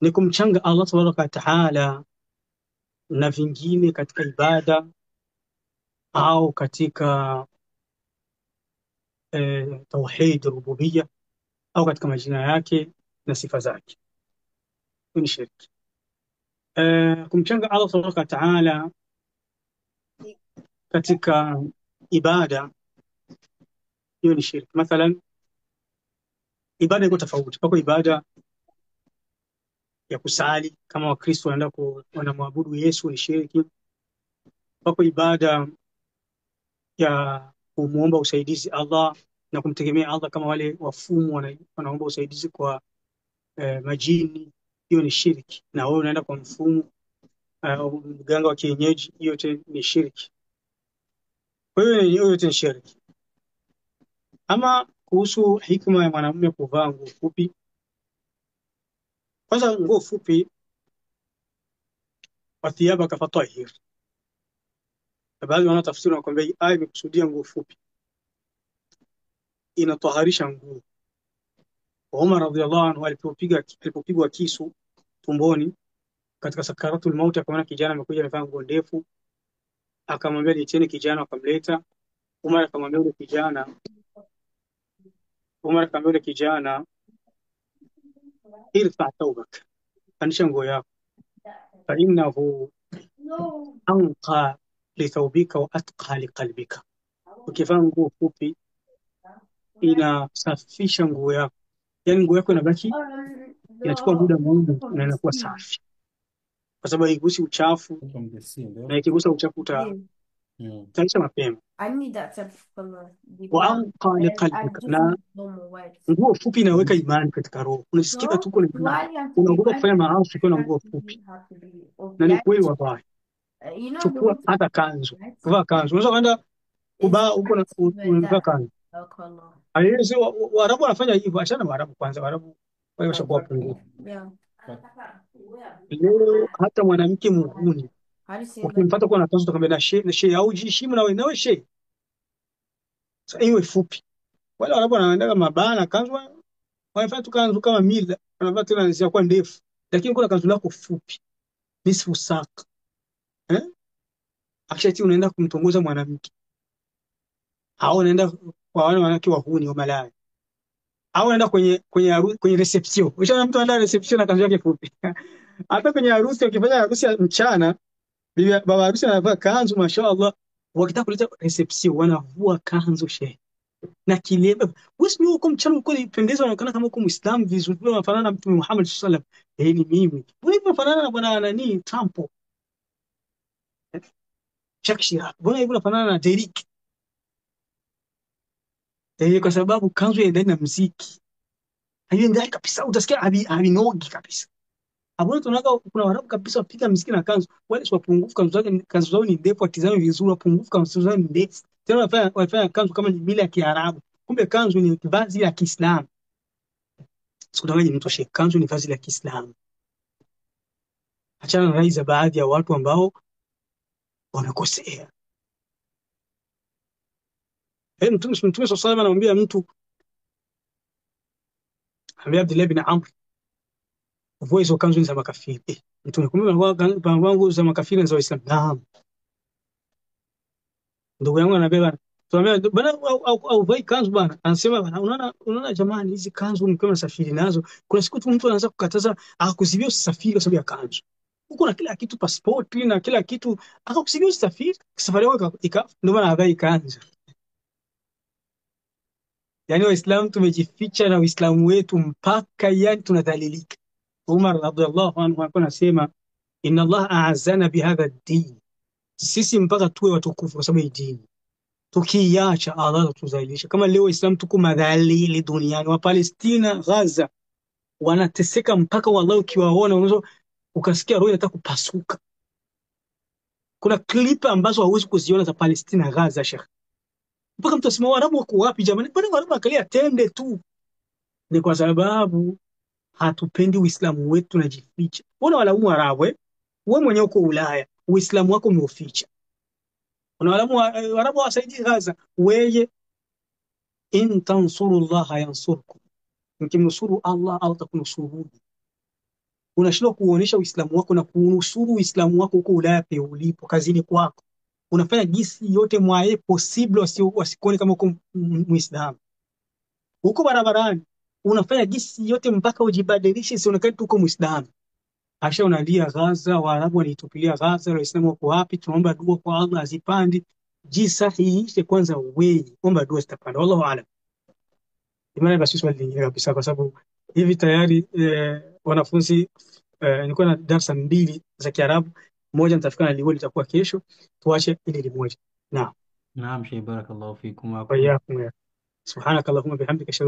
ni kumchanga Allah tabaraka wa taala na vingine katika ibada au katika tauhid rububiyya au katika majina yake na sifa zake. Ni shirki. Kumchanga Allah tabaraka wa taala katika ibada, hiyo ni shirki. Mathalan, ibada iko tofauti. Pako ibada ya kusali kama Wakristo wanamwabudu Yesu, ni shirki. Pako ibada ya kumuomba usaidizi Allah na kumtegemea Allah kama wale wafumu wanaomba usaidizi kwa majini, hiyo ni shirki. Na wewe unaenda kwa mfumu mganga wa kienyeji, hiyo yote ni shirki. Kwa hiyo hiyo yote ni shirki. Ama kuhusu hikma ya mwanamume kuvaa nguo fupi, kwanza nguo fupi, wathiyabaka fatahhir, na baadhi wanatafsiri wanakwambia hii aya imekusudia nguo fupi, inataharisha nguo. Umar radhiallahu anhu alipopigwa kisu tumboni katika sakaratul mauti, akaona kijana amekuja amevaa nguo ndefu, akamwambia niitieni kijana, akamleta. Umar akamwambia yule kijana irfa thawbak, anisha nguo yako, fa innahu anqa lithawbika wa atqa liqalbika, ukivaa nguo fupi inasafisha nguo yako, yani nguo yako inabaki, inachukua muda mwingi na inakuwa safi. kwa sababu haigusi uchafu, na ikigusa uchafu utaisha mapema.
I need that type of color.
Wa anqa liqalbika, na nguo fupi inaweka imani katika roho. Unasikia tu kuna imani, unaogopa kufanya maasi ukiwa na nguo fupi. Na ni kweli wallahi. Chukua hata kanzu, vaa kanzu. Unaweza kwenda kubaa huko na unavaa kanzu. Haiwezi. Waarabu wanafanya hivyo. Achana na Waarabu kwanza, Waarabu wao washakuwa pungufu. Leo hata mwanamke muhuni ukimpata kwa na kanzu utakwambia na she au jiheshimu na wewe, nawe she. Sasa iwe fupi. Wale Waarabu wanaenda mabana kanzu, wanafanya tu kanzu kama mila, wanavaa tena nzia kwa ndefu, lakini kuna kanzu lako fupi nisfu sak, akishati unaenda kumtongoza mwanamke, au unaenda kwa wale wanawake wahuni wa malaya, au unaenda kwenye reception. Ushaona mtu anaenda reception na kanzu yake fupi. Hata kwenye harusi, ukifanya harusi ya mchana, baba harusi anavaa kanzu mashaallah, wakitaka kuleta reception wanavua kanzu shehe na kilemba. Wewe uko mchana uko unapendeza, unaonekana kama uko Muislamu vizuri, unafanana na Mtume Muhammad sallallahu alaihi wasallam. Ni mimi wewe unafanana na bwana nani Trump, Jacques Chirac, bwana hivi unafanana na Derek, kwa sababu kanzu inaendana na muziki, haiendani kabisa. Utasikia havinogi kabisa. Hapo tunaona kuna Waarabu kabisa wapiga muziki na kanzu, wale si wapungufu, kanzu zao ni ndefu, atizame vizuri, wapungufu kanzu zao ni ndefu, tena wanafanya kanzu kama ni mila ya Kiarabu, kumbe kanzu ni vazi la Kiislamu. Sikudanganya mtu ashike kanzu ni vazi la Kiislamu. Achana na rai za baadhi ya watu ambao wamekosea. Mtume sallallahu alaihi wasallam anamwambia mtu, ambaye Abdullah bin Amr, vua hizo kanzu za makafiri. Mtume kumbe wangu za makafiri za Waislamu. Naam. Ndugu yangu anabeba, tuambia bana au vai kanzu bana. Anasema bana, unaona jamani, hizi kanzu ni kama safiri nazo. Kuna siku tu mtu anaanza kukataza akakuzibia usafiri kwa sababu ya kanzu. Uko na kila kitu, passport na kila kitu, akakuzibia usafiri, safari yako ndio maana havai kanzu. Yani Waislamu tumejificha na Uislamu wetu mpaka yani tunadhalilika. Umar radhiallahu anhu anasema, inna Allah a'azzana bihadha ad-din, sisi mpaka tuwe watukufu kwa sababu ya dini. Tukiacha Allah atuzalilisha. Kama leo Waislamu tuko madhalili duniani, wa Palestina Gaza wanateseka mpaka wallahi ukiwaona unaweza ukasikia roho inataka kupasuka. Kuna klipa ambazo hauwezi kuziona za Palestina Gaza shekhi, mpaka mtu asema Waarabu wako wapi jamani? Bwana Waarabu akalia tende tu. Ni kwa sababu hatupendi Uislamu wetu, tunajificha. Mbona walaumu Waarabu? Wewe mwenyewe uko Ulaya, Uislamu wako umeuficha. Unawalamu Waarabu wasaidie Gaza. Wewe in tansurullaha yansurkum, mkimnusuru Allah au takunusuru. Unashindwa kuonesha Uislamu wako na kuunusuru Uislamu wako huko Ulaya pe ulipo, kazini kwako. Unafanya gisi yote mwae possible wasikone kama uko Muislamu. Huko barabarani unafanya gisi yote mpaka ujibadilishe sionekane tu uko Muislamu. Asha unalia Gaza, Waarabu wanaitupilia Gaza, Waislamu wako wapi? Tunaomba dua kwa Allah azipandi. Jisahihishe kwanza wewe, omba dua zitapanda. Wallahu aalam. Imani basi swali lingine kabisa, kwa sababu hivi tayari wanafunzi nilikuwa na darasa 2 za Kiarabu, moja nitafika na liwali itakuwa kesho, tuache ile moja. Naam.
Naam, Sheikh, barakallahu fikum wa
Wa iyyakum. Subhanakallahumma bihamdika.